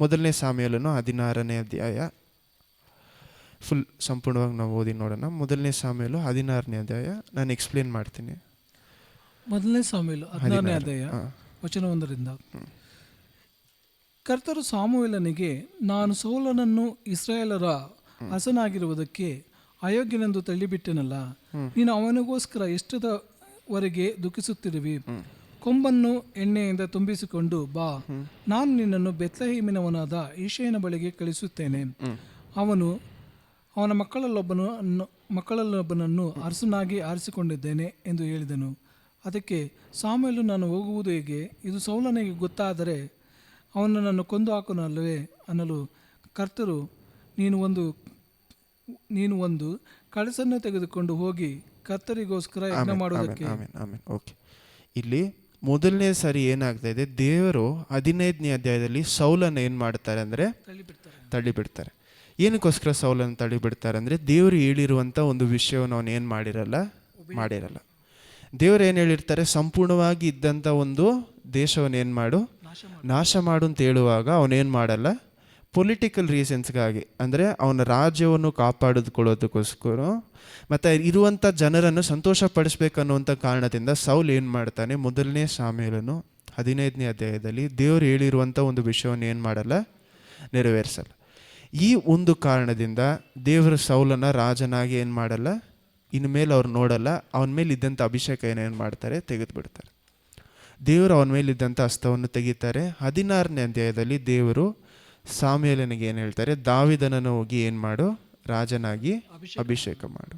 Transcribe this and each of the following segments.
ಮೊದಲನೇ ಸಾಮ್ಯಲನು 16ನೇ ಅಧ್ಯಾಯ ಫುಲ್ ಸಂಪೂರ್ಣವಾಗಿ ನಾವು ಓದಿ ನೋಡೋಣ. ಮೊದಲನೇ ಸಾಮ್ಯಲು 16ನೇ ಅಧ್ಯಾಯ ನಾನು ಎಕ್ಸ್ಪ್ಲೇನ್ ಮಾಡ್ತೀನಿ. ಮೊದಲನೇ ಸಾಮ್ಯಲು 16ನೇ ಅಧ್ಯಾಯ ವಚನ 1ರಿಂದ. ಕರ್ತರು ಸಾಮುವೇಲನಿಗೆ, ನಾನು ಸೌಲನನ್ನು ಇಸ್ರಾಯೇಲರ ಅರಸನಾಗಿರುವುದಕ್ಕೆ ಅಯೋಗ್ಯನೆಂದು ತಳ್ಳಿಬಿಟ್ಟೆನಲ್ಲ, ನೀನು ಅವನಿಗೋಸ್ಕರ ಎಷ್ಟದವರೆಗೆ ದುಃಖಿಸುತ್ತಿರುವಿ? ಕೊಂಬನ್ನು ಎಣ್ಣೆಯಿಂದ ತುಂಬಿಸಿಕೊಂಡು ಬಾ, ನಾನು ನಿನ್ನನ್ನು ಬೆತ್ಲೆಹೇಮಿನವನಾದ ಈಶೆಯನ ಬಳಿಗೆ ಕಳಿಸುತ್ತೇನೆ. ಅವನ ಮಕ್ಕಳಲ್ಲೊಬ್ಬನನ್ನು ಅರಸನಾಗಿ ಆರಿಸಿಕೊಂಡಿದ್ದೇನೆ ಎಂದು ಹೇಳಿದನು. ಅದಕ್ಕೆ ಸಾಮುವೇಲನು, ನಾನು ಹೋಗುವುದು ಹೇಗೆ? ಇದು ಸೌಲನಿಗೆ ಗೊತ್ತಾದರೆ ಅವನು ನನ್ನನ್ನು ಕೊಂದು ಹಾಕುನಲ್ಲವೇ ಅನ್ನಲು ಕರ್ತರು, ನೀನು ಒಂದು ಕಳಸನ್ನು ತೆಗೆದುಕೊಂಡು ಹೋಗಿ ಕರ್ತರಿಗೋಸ್ಕರ ಯಜ್ಞ ಮಾಡುವುದಕ್ಕೆ. ಓಕೆ, ಇಲ್ಲಿ ಮೊದಲನೇ ಸಾರಿ ಏನಾಗ್ತಾ ಇದೆ, ದೇವರು 15ನೇ ಅಧ್ಯಾಯದಲ್ಲಿ ಸೌಲನ್ನು ಏನು ಮಾಡ್ತಾರೆ ಅಂದರೆ ತಳ್ಳಿಬಿಡ್ತಾರೆ. ಏನಕ್ಕೋಸ್ಕರ ಸೌಲನ್ನು ತಳ್ಳಿಬಿಡ್ತಾರೆ ಅಂದರೆ, ದೇವರು ಹೇಳಿರುವಂಥ ಒಂದು ವಿಷಯವನ್ನು ಅವನು ಏನು ಮಾಡಿರಲ್ಲ. ದೇವರು ಏನು ಹೇಳಿರ್ತಾರೆ, ಸಂಪೂರ್ಣವಾಗಿ ಇದ್ದಂಥ ಒಂದು ದೇಶವನ್ನು ಏನು ಮಾಡು, ನಾಶ ಮಾಡು ಅಂತ ಹೇಳುವಾಗ ಅವನೇನು ಮಾಡಲ್ಲ, ಪೊಲಿಟಿಕಲ್ ರೀಸನ್ಸ್ಗಾಗಿ ಅಂದರೆ ಅವನ ರಾಜ್ಯವನ್ನು ಕಾಪಾಡಿಕೊಳ್ಳೋದಕ್ಕೋಸ್ಕರ ಮತ್ತು ಇರುವಂಥ ಜನರನ್ನು ಸಂತೋಷಪಡಿಸ್ಬೇಕನ್ನುವಂಥ ಕಾರಣದಿಂದ ಸೌಲ್ ಏನು ಮಾಡ್ತಾನೆ, ಮೊದಲನೇ ಸಾಮ್ಯಲನು 15ನೇ ಅಧ್ಯಾಯದಲ್ಲಿ ದೇವರು ಹೇಳಿರುವಂಥ ಒಂದು ವಿಷಯವನ್ನು ಏನು ಮಾಡಲ್ಲ, ನೆರವೇರಿಸಲ್ಲ. ಈ ಒಂದು ಕಾರಣದಿಂದ ದೇವರು ಸೌಲನ ರಾಜನಾಗಿ ಏನು ಮಾಡಲ್ಲ, ಇನ್ನು ಮೇಲೆ ಅವ್ರು ನೋಡಲ್ಲ. ಅವನ ಮೇಲೆ ಇದ್ದಂಥ ಅಭಿಷೇಕ ಏನೇನು ಮಾಡ್ತಾರೆ, ತೆಗೆದುಬಿಡ್ತಾರೆ. ದೇವರು ಅವನ ಮೇಲಿದ್ದಂಥ ಹಸ್ತವನ್ನು ತೆಗಿತಾರೆ. 16ನೇ ಅಧ್ಯಾಯದಲ್ಲಿ ದೇವರು ಸಾಮ್ಯಲನಿಗೆ ಏನು ಹೇಳ್ತಾರೆ, ದಾವೀದನನ್ನು ಹೋಗಿ ಏನು ಮಾಡು, ರಾಜನಾಗಿ ಅಭಿಷೇಕ ಮಾಡು.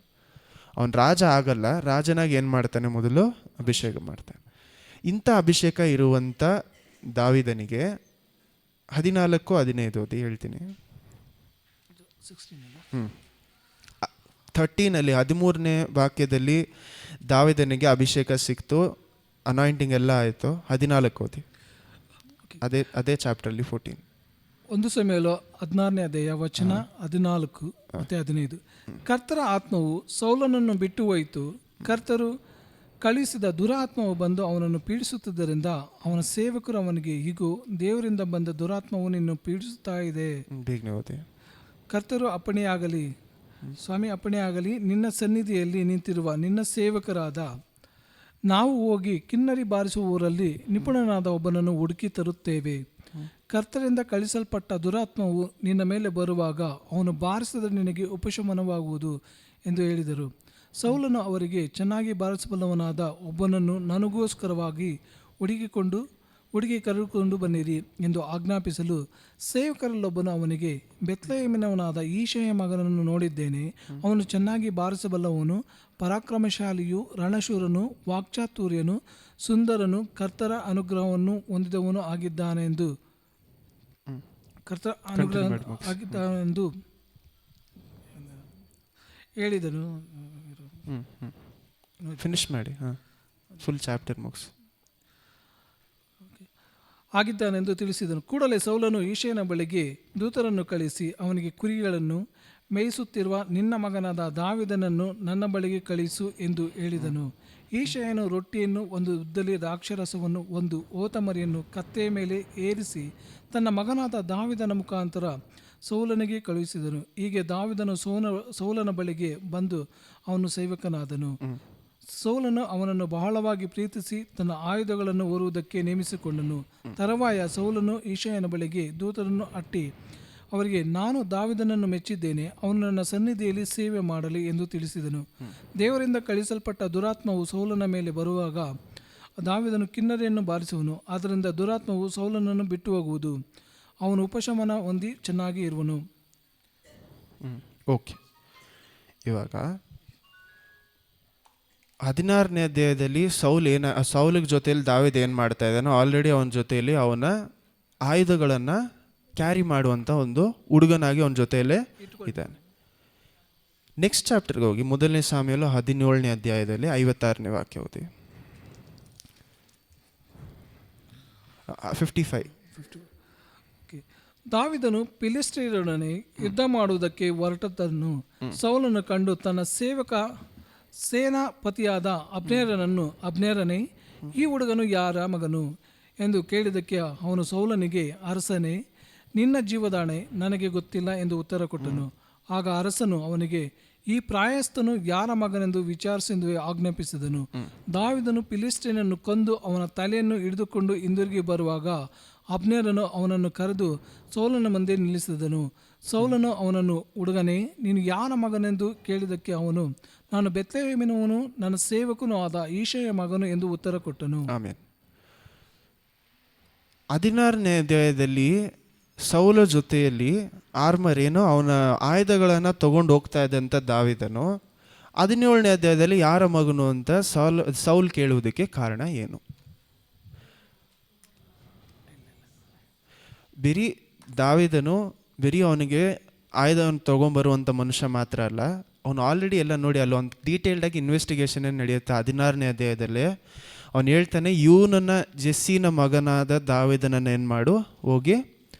ಅವನು ರಾಜ ಆಗಲ್ಲ, ರಾಜನಾಗಿ ಏನು ಮಾಡ್ತಾನೆ, ಮೊದಲು ಅಭಿಷೇಕ ಮಾಡ್ತಾನೆ. ಇಂಥ ಅಭಿಷೇಕ ಇರುವಂಥ ದಾವೀದನಿಗೆ 14:15 ಓದಿ ಹೇಳ್ತೀನಿ. 13ನಲ್ಲಿ 13ನೇ ವಾಕ್ಯದಲ್ಲಿ ದಾವೀದನಿಗೆ ಅಭಿಷೇಕ ಸಿಕ್ತು, ಅನಾಯಿಂಟಿಂಗ್ ಎಲ್ಲ ಆಯಿತು. 14 ಓದಿ, ಅದೇ ಚಾಪ್ಟರ್ಲಿ 14. 1 ಸಮುವೇಲ 16ನೇ ಅಧ್ಯಾಯ ವಚನ 14 ಮತ್ತು 15. ಕರ್ತರ ಆತ್ಮವು ಸೌಲನನ್ನು ಬಿಟ್ಟು ಹೋಯಿತು. ಕರ್ತರು ಕಳುಹಿಸಿದ ದುರಾತ್ಮವು ಬಂದು ಅವನನ್ನು ಪೀಡಿಸುತ್ತಿದ್ದರಿಂದ ಅವನ ಸೇವಕರು ಅವನಿಗೆ, ಹೀಗೂ ದೇವರಿಂದ ಬಂದ ದುರಾತ್ಮವು ನಿನ್ನನ್ನು ಪೀಡಿಸುತ್ತಾ ಇದೆ. ಕರ್ತರು ಅಪ್ಪಣೆಯಾಗಲಿ, ನಿನ್ನ ಸನ್ನಿಧಿಯಲ್ಲಿ ನಿಂತಿರುವ ನಿನ್ನ ಸೇವಕರಾದ ನಾವು ಹೋಗಿ ಕಿನ್ನರಿ ಬಾರಿಸುವ ಊರಲ್ಲಿ ನಿಪುಣನಾದ ಒಬ್ಬನನ್ನು ಹುಡುಕಿ ತರುತ್ತೇವೆ. ಕರ್ತರಿಂದ ಕಳಿಸಲ್ಪಟ್ಟ ದುರಾತ್ಮವು ನಿನ್ನ ಮೇಲೆ ಬರುವಾಗ ಅವನು ಬಾರಿಸಿದರೆ ನಿನಗೆ ಉಪಶಮನವಾಗುವುದು ಎಂದು ಹೇಳಿದರು. ಸೌಲನು ಅವರಿಗೆ, ಚೆನ್ನಾಗಿ ಬಾರಿಸಬಲ್ಲವನಾದ ಒಬ್ಬನನ್ನು ನನಗೋಸ್ಕರವಾಗಿ ಹುಡುಗಿ ಕರೆದುಕೊಂಡು ಬನ್ನಿರಿ ಎಂದು ಆಜ್ಞಾಪಿಸಲು, ಸೇವಕರಲ್ಲೊಬ್ಬನು ಅವನಿಗೆ, ಬೆತ್ಲೆಹೇಮಿನವನಾದ ಈಶೆಯ ಮಗನನ್ನು ನೋಡಿದ್ದೇನೆ. ಅವನು ಚೆನ್ನಾಗಿ ಬಾರಿಸಬಲ್ಲವನು, ಪರಾಕ್ರಮಶಾಲಿಯು, ರಣಶೂರನು, ವಾಕ್ಚಾತುರ್ಯನು, ಸುಂದರನು, ಕರ್ತರ ಅನುಗ್ರಹವನ್ನು ಹೊಂದಿದವನು ಆಗಿದ್ದಾನೆಂದು ಹೇಳಿದನು. ಫಿನಿಶ್ ಮಾಡಿ, ಫುಲ್ ಚಾಪ್ಟರ್ ಮುಗಿಸು. ಆಗಿದ್ದಾನೆಂದು ತಿಳಿಸಿದನು. ಕೂಡಲೇ ಸೌಲನು ಈಶೆಯನ ಬಳಿಗೆ ದೂತರನ್ನು ಕಳಿಸಿ ಅವನಿಗೆ, ಕುರಿಗಳನ್ನು ಮೇಯಿಸುತ್ತಿರುವ ನಿನ್ನ ಮಗನಾದ ದಾವೀದನನ್ನು ನನ್ನ ಬಳಿಗೆ ಕಳಿಸು ಎಂದು ಹೇಳಿದನು. ಈಶೆಯನು ರೊಟ್ಟಿಯನ್ನು, ಒಂದು ಉದ್ದಲಿ ದ್ರಾಕ್ಷಾರಸವನ್ನು, ಒಂದು ಹೋತಮರಿಯನ್ನು ಕತ್ತೆಯ ಮೇಲೆ ಏರಿಸಿ ತನ್ನ ಮಗನಾದ ದಾವೀದನ ಮುಖಾಂತರ ಸೌಲನಿಗೆ ಕಳುಹಿಸಿದನು. ಹೀಗೆ ದಾವೀದನು ಸೌಲನ ಬಳಿಗೆ ಬಂದು ಅವನು ಸೇವಕನಾದನು. ಸೌಲನು ಅವನನ್ನು ಬಹಳವಾಗಿ ಪ್ರೀತಿಸಿ ತನ್ನ ಆಯುಧಗಳನ್ನು ಹೊರುವುದಕ್ಕೆ ನೇಮಿಸಿಕೊಂಡನು. ತರುವಾಯ ಸೌಲನು ಈಶೆಯನ ಬಳಿಗೆ ದೂತರನ್ನು ಅಟ್ಟಿ ಅವರಿಗೆ, ನಾನು ದಾವೀದನನ್ನು ಮೆಚ್ಚಿದ್ದೇನೆ, ಅವನು ನನ್ನ ಸನ್ನಿಧಿಯಲ್ಲಿ ಸೇವೆ ಮಾಡಲಿ ಎಂದು ತಿಳಿಸಿದನು. ದೇವರಿಂದ ಕಳಿಸಲ್ಪಟ್ಟ ದುರಾತ್ಮವು ಸೌಲನ ಮೇಲೆ ಬರುವಾಗ ದಾವೀದನು ಕಿನ್ನರಿಯನ್ನು ಬಾರಿಸುವನು. ಆದ್ದರಿಂದ ದುರಾತ್ಮವು ಸೌಲನನ್ನು ಬಿಟ್ಟು ಹೋಗುವುದು, ಅವನು ಉಪಶಮನ ಹೊಂದಿ ಚೆನ್ನಾಗಿ ಇರುವನು. ಓಕೆ, ಇವಾಗ 16ನೇ ಅಧ್ಯಾಯದಲ್ಲಿ ಸೌಲಿಗೆ ಜೊತೆಯಲ್ಲಿ ದಾವೀದ ಏನು ಮಾಡ್ತಾ ಇದ್ದಾನೋ, ಆಲ್ರೆಡಿ ಅವನ ಜೊತೆಯಲ್ಲಿ ಅವನ ಆಯುಧಗಳನ್ನು ಕ್ಯಾರಿ ಮಾಡುವಂಥ ಒಂದು ಹುಡುಗನಾಗಿ ಅವನ ಜೊತೆಯಲ್ಲೇ ಇದ್ದಾನೆ. ನೆಕ್ಸ್ಟ್ ಚಾಪ್ಟರ್ಗೆ ಹೋಗಿ, ಮೊದಲನೇ ಸಾಮ್ಯಲು 17ನೇ ಅಧ್ಯಾಯದಲ್ಲಿ 56ನೇ ವಾಕ್ಯ ಓದಿ. 55. ದಾವೀದನು ಫಿಲಿಷ್ಟಿಯರೊಡನೆ ಯುದ್ಧ ಮಾಡುವುದಕ್ಕೆ ಹೊರಟದ್ದನ್ನು ಸೌಲನು ಕಂಡು ತನ್ನ ಸೇನಾಪತಿಯಾದ ಅಬ್ನೇರನೇ, ಈ ಹುಡುಗನು ಯಾರ ಮಗನು ಎಂದು ಕೇಳಿದಕ್ಕೆ ಅವನು ಸೌಲನಿಗೆ, ಅರಸನೇ, ನಿನ್ನ ಜೀವದಾಣೆ ನನಗೆ ಗೊತ್ತಿಲ್ಲ ಎಂದು ಉತ್ತರ ಕೊಟ್ಟನು. ಆಗ ಅರಸನು ಅವನಿಗೆ, ಈ ಪ್ರಾಯಸ್ಥನು ಯಾರ ಮಗನೆಂದು ವಿಚಾರಿಸೆಂದು ಆಜ್ಞಾಪಿಸಿದನು. ದಾವೀದನು ಫಿಲಿಷ್ಟಿಯನನ್ನು ಕೊಂದು ಅವನ ತಲೆಯನ್ನು ಹಿಡಿದುಕೊಂಡು ಹಿಂದಿರುಗಿ ಬರುವಾಗ ಅಬ್ನೇರನು ಅವನನ್ನು ಕರೆದು ಸೌಲನ ಮುಂದೆ ನಿಲ್ಲಿಸಿದನು. ಸೌಲನು ಅವನನ್ನು, ಹುಡುಗನೇ, ನೀನು ಯಾರ ಮಗನೆಂದು ಕೇಳಿದಕ್ಕೆ ಅವನು, ನಾನು ಬೆತ್ಲೆಹೇಮಿನವನು, ನನ್ನ ಸೇವಕನೂ ಆದ ಈಶೆಯ ಮಗನು ಎಂದು ಉತ್ತರ ಕೊಟ್ಟನು. ಆಮೇಲೆ 16ನೇ ಅಧ್ಯಾಯದಲ್ಲಿ ಸೌಲ ಜೊತೆಯಲ್ಲಿ ಆರ್ಮರ್ ಏನು ಅವನ ಆಯುಧಗಳನ್ನು ತಗೊಂಡು ಹೋಗ್ತಾ ಇದ್ದಂಥ ದಾವೀದನು 17ನೇ ಅಧ್ಯಾಯದಲ್ಲಿ ಯಾರ ಮಗನು ಅಂತ ಸೌಲ್ ಕೇಳುವುದಕ್ಕೆ ಕಾರಣ ಏನು? ಬರೀ ದಾವೀದನು ಬರೀ ಅವನಿಗೆ ಆಯುಧವನ್ನು ತೊಗೊಂಬರುವಂಥ ಮನುಷ್ಯ ಮಾತ್ರ ಅಲ್ಲ, ಅವನು ಆಲ್ರೆಡಿ ಎಲ್ಲ ನೋಡಿ ಅಲ್ಲಿ ಒಂದು ಡೀಟೇಲ್ಡಾಗಿ ಇನ್ವೆಸ್ಟಿಗೇಷನ್ ನಡೆಯುತ್ತೆ. 16ನೇ ಅಧ್ಯಾಯದಲ್ಲಿ ಅವನು ಹೇಳ್ತಾನೆ, ಇವನನ್ನ ಜೆಸ್ಸಿನ ಮಗನಾದ ದಾವೀದನನ್ನು ಏನು ಮಾಡು, ಹೋಗಿ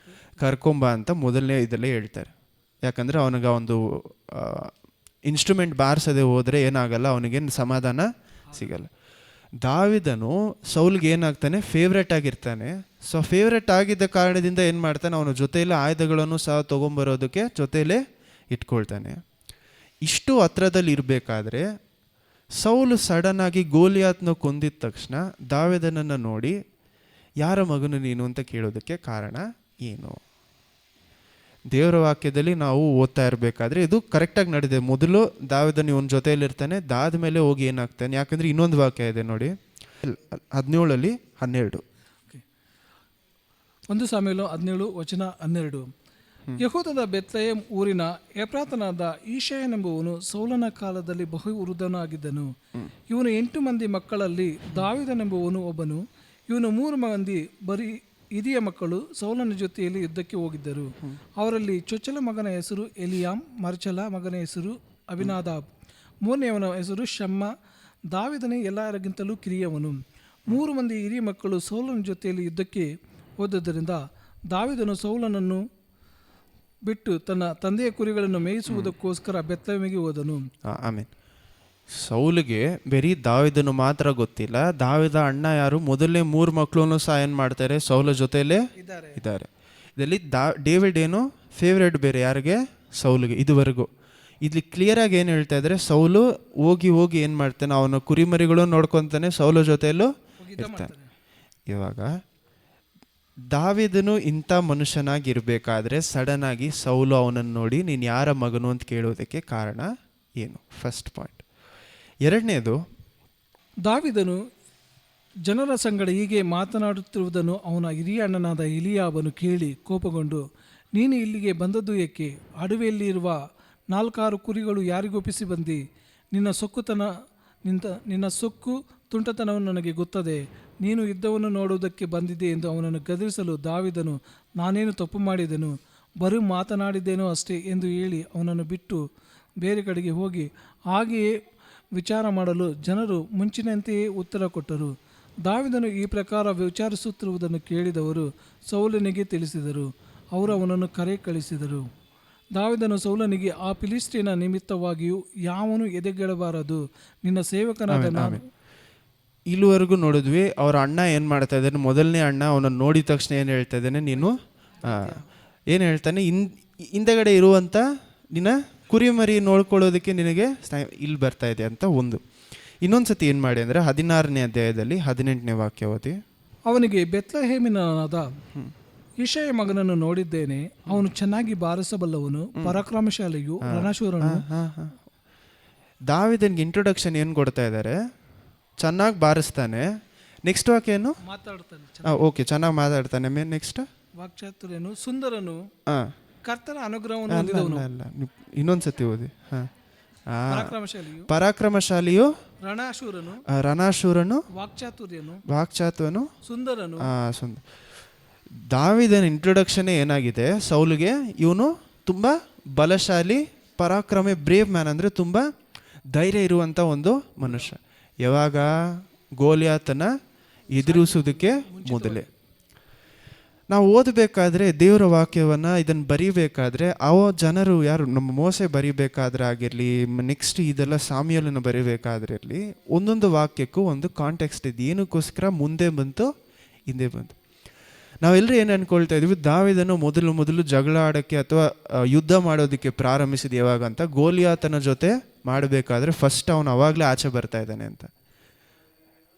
ಕರ್ಕೊಂಬ ಅಂತ ಮೊದಲನೇ ಇದಲ್ಲೇ ಹೇಳ್ತಾರೆ. ಯಾಕಂದರೆ ಅವನಿಗೆ ಒಂದು ಇನ್ಸ್ಟ್ರೂಮೆಂಟ್ ಬಾರಿಸದೆ ಹೋದರೆ ಏನಾಗಲ್ಲ, ಅವನಿಗೇನು ಸಮಾಧಾನ ಸಿಗಲ್ಲ. ದಾವೀದನು ಸೌಲ್ಗೆ ಏನಾಗ್ತಾನೆ, ಫೇವ್ರೆಟ್ ಆಗಿರ್ತಾನೆ. ಸೊ ಫೇವ್ರೆಟ್ ಆಗಿದ್ದ ಕಾರಣದಿಂದ ಏನು ಮಾಡ್ತಾನೆ, ಅವನ ಜೊತೆಯಲ್ಲಿ ಆಯುಧಗಳನ್ನು ಸಹ ತೊಗೊಂಬರೋದಕ್ಕೆ ಜೊತೆಯಲ್ಲೇ ಇಟ್ಕೊಳ್ತಾನೆ. ಇಷ್ಟು ಹತ್ರದಲ್ಲಿ ಇರಬೇಕಾದ್ರೆ ಸೌಲು ಸಡನ್ ಆಗಿ ಗೋಲಿಯಾತ್ನ ಕೊಂದಿದ ತಕ್ಷಣ ದಾವೀದನನ್ನು ನೋಡಿ ಯಾರ ಮಗನು ನೀನು ಅಂತ ಕೇಳೋದಕ್ಕೆ ಕಾರಣ ಏನು? ದೇವರ ವಾಕ್ಯದಲ್ಲಿ ನಾವು ಓದ್ತಾ ಇರಬೇಕಾದ್ರೆ ಇದು ಕರೆಕ್ಟಾಗಿ ನಡೆದಿದೆ. ಮೊದಲು ದಾವೀದನು ಇವನ ಜೊತೆಯಲ್ಲಿರ್ತಾನೆ, ದಾದ ಮೇಲೆ ಹೋಗಿ ಏನಾಗ್ತಾನೆ. ಯಾಕಂದರೆ ಇನ್ನೊಂದು ವಾಕ್ಯ ಇದೆ ನೋಡಿ, 17:12. 1 ಸಾಮುವೇಲ 17:12. ಯೆಹೂದದ ಬೆತ್ಲೆಹೇಮ್ ಊರಿನ ಎಫ್ರಾತನಾದ ಈಶೆಯನೆಂಬುವನು ಸೌಲನ ಕಾಲದಲ್ಲಿ ಬಹು ವೃದ್ಧನಾಗಿದ್ದನು. ಇವನು 8 ಮಂದಿ ಮಕ್ಕಳಲ್ಲಿ ದಾವೀದನೆಂಬುವನು ಒಬ್ಬನು. ಇವನು 3 ಮಂದಿ ಬರೀ ಹಿರಿಯ ಮಕ್ಕಳು ಸೌಲನ ಜೊತೆಯಲ್ಲಿ ಯುದ್ಧಕ್ಕೆ ಹೋಗಿದ್ದರು. ಅವರಲ್ಲಿ ಚೊಚ್ಚಲ ಮಗನ ಹೆಸರು ಎಲಿಯಾಮ್, ಮರ್ಚಲ ಮಗನ ಹೆಸರು ಅಭಿನಾದಾಬ್, 3ನೇಯವನ ಹೆಸರು ಶಮ್ಮ. ದಾವೀದನೇ ಎಲ್ಲರಿಗಿಂತಲೂ ಕಿರಿಯವನು. 3 ಮಂದಿ ಹಿರಿಯ ಮಕ್ಕಳು ಸೌಲನ ಜೊತೆಯಲ್ಲಿ ಯುದ್ಧಕ್ಕೆ ಹೋದದ್ದರಿಂದ ದಾವೀದನು ಸೌಲನನ್ನು ಬಿಟ್ಟು ತನ್ನ ತಂದೆಯ ಕುರಿಗಳನ್ನು ಮೇಯಿಸುವುದಕ್ಕೋಸ್ಕರ ಬೆತ್ಲೆಹೇಮಿಗೆ ಹೋದನು. ಆಮೇಲೆ ಸೌಲಿಗೆ ಬರೀ ದಾವೀದನು ಮಾತ್ರ ಗೊತ್ತಿಲ್ಲ, ದಾವೀದ ಅಣ್ಣ ಯಾರು, ಮೊದಲನೇ 3 ಮಕ್ಕಳು ಸಹ ಏನು ಮಾಡ್ತಾರೆ, ಸೌಲ ಜೊತೆಯಲ್ಲೇ ಇದ್ದಾರೆ. ಇದರಲ್ಲಿ ಡೇವಿಡ್ ಏನು ಫೇವ್ರೇಟ್ ಬೇರೆ ಯಾರಿಗೆ, ಸೌಲಿಗೆ. ಇದುವರೆಗೂ ಇಲ್ಲಿ ಕ್ಲಿಯರಾಗಿ ಏನು ಹೇಳ್ತಾ ಇದ್ದಾರೆ, ಸೌಲು ಹೋಗಿ ಏನು ಮಾಡ್ತಾನೆ, ಅವನ ಕುರಿಮರಿಗಳು ನೋಡ್ಕೊತಾನೆ, ಸೌಲ ಜೊತೆಯಲ್ಲೂ ಇರ್ತಾನೆ. ಇವಾಗ ದಾವೀದನು ಇಂಥ ಮನುಷ್ಯನಾಗಿರ್ಬೇಕಾದ್ರೆ ಸಡನ್ ಆಗಿ ಸೌಲು ಅವನನ್ನು ನೋಡಿ ನೀನು ಯಾರ ಮಗನು ಅಂತ ಕೇಳೋದಕ್ಕೆ ಕಾರಣ ಏನು? First point. ಎರಡನೇದು, ದಾವೀದನು ಜನರ ಸಂಗಡ ಹೀಗೆ ಮಾತನಾಡುತ್ತಿರುವುದನ್ನು ಅವನ ಹಿರಿಯ ಅಣ್ಣನಾದ ಎಲಿಯಾಬನು ಕೇಳಿ ಕೋಪಗೊಂಡು, ನೀನು ಇಲ್ಲಿಗೆ ಬಂದದ್ದು ಏಕೆ? ಅಡವಿಯಲ್ಲಿರುವ 4-6 ಕುರಿಗಳು ಯಾರಿಗೊಪ್ಪಿಸಿ ಬಂದಿ? ನಿನ್ನ ಸೊಕ್ಕು ತುಂಟತನವನ್ನು ನನಗೆ ಗೊತ್ತದೆ. ನೀನು ಯುದ್ಧವನ್ನು ನೋಡುವುದಕ್ಕೆ ಬಂದಿದ್ದೆ ಎಂದು ಅವನನ್ನು ಗದರಿಸಲು ದಾವೀದನು, ನಾನೇನು ತಪ್ಪು ಮಾಡಿದೆನು, ಬರೀ ಮಾತನಾಡಿದ್ದೇನೋ ಅಷ್ಟೇ ಎಂದು ಹೇಳಿ ಅವನನ್ನು ಬಿಟ್ಟು ಬೇರೆ ಕಡೆಗೆ ಹೋಗಿ ಹಾಗೆಯೇ ವಿಚಾರ ಮಾಡಲು ಜನರು ಮುಂಚಿನಂತೆಯೇ ಉತ್ತರ ಕೊಟ್ಟರು. ದಾವೀದನು ಈ ಪ್ರಕಾರ ವಿಚಾರಿಸುತ್ತಿರುವುದನ್ನು ಕೇಳಿದವರು ಸೌಲನಿಗೆ ತಿಳಿಸಿದರು. ಅವರು ಅವನನ್ನು ಕರೆ ಕಳಿಸಿದರು. ದಾವೀದನು ಸೌಲನಿಗೆ, ಆ ಫಿಲಿಷ್ಟಿಯನ ನಿಮಿತ್ತವಾಗಿಯೂ ಯಾವನು ಎದೆಗೆಡಬಾರದು, ನಿನ್ನ ಸೇವಕನಾದ ನಾನು. ಇಲ್ಲಿವರೆಗೂ ನೋಡಿದ್ವಿ, ಅವ್ರ ಅಣ್ಣ ಏನು ಮಾಡ್ತಾ ಇದ್ದಾನೆ, ಮೊದಲನೇ ಅಣ್ಣ ಅವನನ್ನು ನೋಡಿದ ತಕ್ಷಣ ಏನು ಹೇಳ್ತಾ ಇದ್ದಾನೆ, ನೀನು ಏನು ಹೇಳ್ತಾನೆ, ಹಿಂದಗಡೆ ಇರುವಂಥ ನಿನ್ನ ಕುರಿಮರಿ ನೋಡ್ಕೊಳ್ಳೋದಕ್ಕೆ ನಿನಗೆ ಇಲ್ಲಿ ಬರ್ತಾ ಇದೆ ಅಂತ ಒಂದು. ಇನ್ನೊಂದು ಸತಿ ಏನು ಮಾಡಿ ಅಂದರೆ 16ನೇ ಅಧ್ಯಾಯದಲ್ಲಿ 18ನೇ ವಾಕ್ಯ ಓದಿ. ಅವನಿಗೆ, ಬೆತ್ಲೆಹೇಮಿನಾದ ಈಶೆಯ ಮಗನನ್ನು ನೋಡಿದ್ದೇನೆ, ಅವನು ಚೆನ್ನಾಗಿ ಬಾರಿಸಬಲ್ಲವನು, ಪರಾಕ್ರಮಶಾಲಿಯು, ರಣಶೂರನು. ದಾವೀದನಿಗೆ ಇಂಟ್ರೊಡಕ್ಷನ್ ಏನು ಕೊಡ್ತಾ ಇದ್ದಾರೆ, ಚೆನ್ನಾಗಿ ಬಾರಿಸ್ತಾನೆ. ನೆಕ್ಸ್ಟ್ ವಾಕ್ಯ ಏನು? ಮಾತಾಡ್ತಾನೆ. ಓಕೆ, ಚೆನ್ನಾಗಿ ಮಾತಾಡ್ತಾನೆ. ನೆಕ್ಸ್ಟ್ ವಾಕ್ಚಾತುರ್ಯನು, ಸುಂದರನು, ಕರ್ತನ ಅನುಗ್ರಹವನ್ನು ಹೊಂದಿದವನು. ಅಲ್ಲ, ಇನ್ನೊಂದ್ಸತಿ ಓದಿ. ಪರಾಕ್ರಮಶಾಲಿಯು, ರಣಶೂರನು, ವಾಕ್ಚಾತುರ್ಯನು, ಸುಂದರನು. ದಾವೀದನ ಇಂಟ್ರೊಡಕ್ಷನ್ ಏನಾಗಿದೆ ಸೌಲಿಗೆ, ಇವನು ತುಂಬ ಬಲಶಾಲಿ, ಪರಾಕ್ರಮಿ, ಬ್ರೇವ್ ಮ್ಯಾನ್, ಅಂದರೆ ತುಂಬ ಧೈರ್ಯ ಇರುವಂಥ ಒಂದು ಮನುಷ್ಯ. ಯಾವಾಗ? ಗೋಲಿಯಾತನ ಎದುರಿಸೋದಕ್ಕೆ ಮೊದಲೇ. ನಾವು ಓದಬೇಕಾದ್ರೆ ದೇವರ ವಾಕ್ಯವನ್ನು ಇದನ್ನು ಬರೀಬೇಕಾದ್ರೆ ಜನರು ಯಾರು, ನಮ್ಮ ಮೋಸೆ ಬರೀಬೇಕಾದ್ರೆ ಆಗಿರಲಿ, ನೆಕ್ಸ್ಟ್ ಇದೆಲ್ಲ ಸಾಮ್ಯಲನ್ನು ಬರೀಬೇಕಾದ್ರೆ ಇರಲಿ, ಒಂದೊಂದು ವಾಕ್ಯಕ್ಕೂ ಒಂದು ಕಾಂಟೆಕ್ಸ್ಟ್ ಇದೆ. ಏನಕ್ಕೋಸ್ಕರ ಮುಂದೆ ಬಂತು, ಹಿಂದೆ ಬಂತು. ನಾವೆಲ್ಲರೂ ಏನು ಅನ್ಕೊಳ್ತಾ ಇದೀವಿ, ದಾವೀದನು ಮೊದಲು ಜಗಳ ಆಡೋಕ್ಕೆ ಅಥವಾ ಯುದ್ಧ ಮಾಡೋದಕ್ಕೆ ಪ್ರಾರಂಭಿಸಿದ ಯಾವಾಗ ಅಂತ, ಗೋಲಿಯಾತನ ಜೊತೆ ಮಾಡಬೇಕಾದ್ರೆ ಫಸ್ಟ್ ಅವನು ಅವಾಗಲೇ ಆಚೆ ಬರ್ತಾ ಇದ್ದಾನೆ ಅಂತ.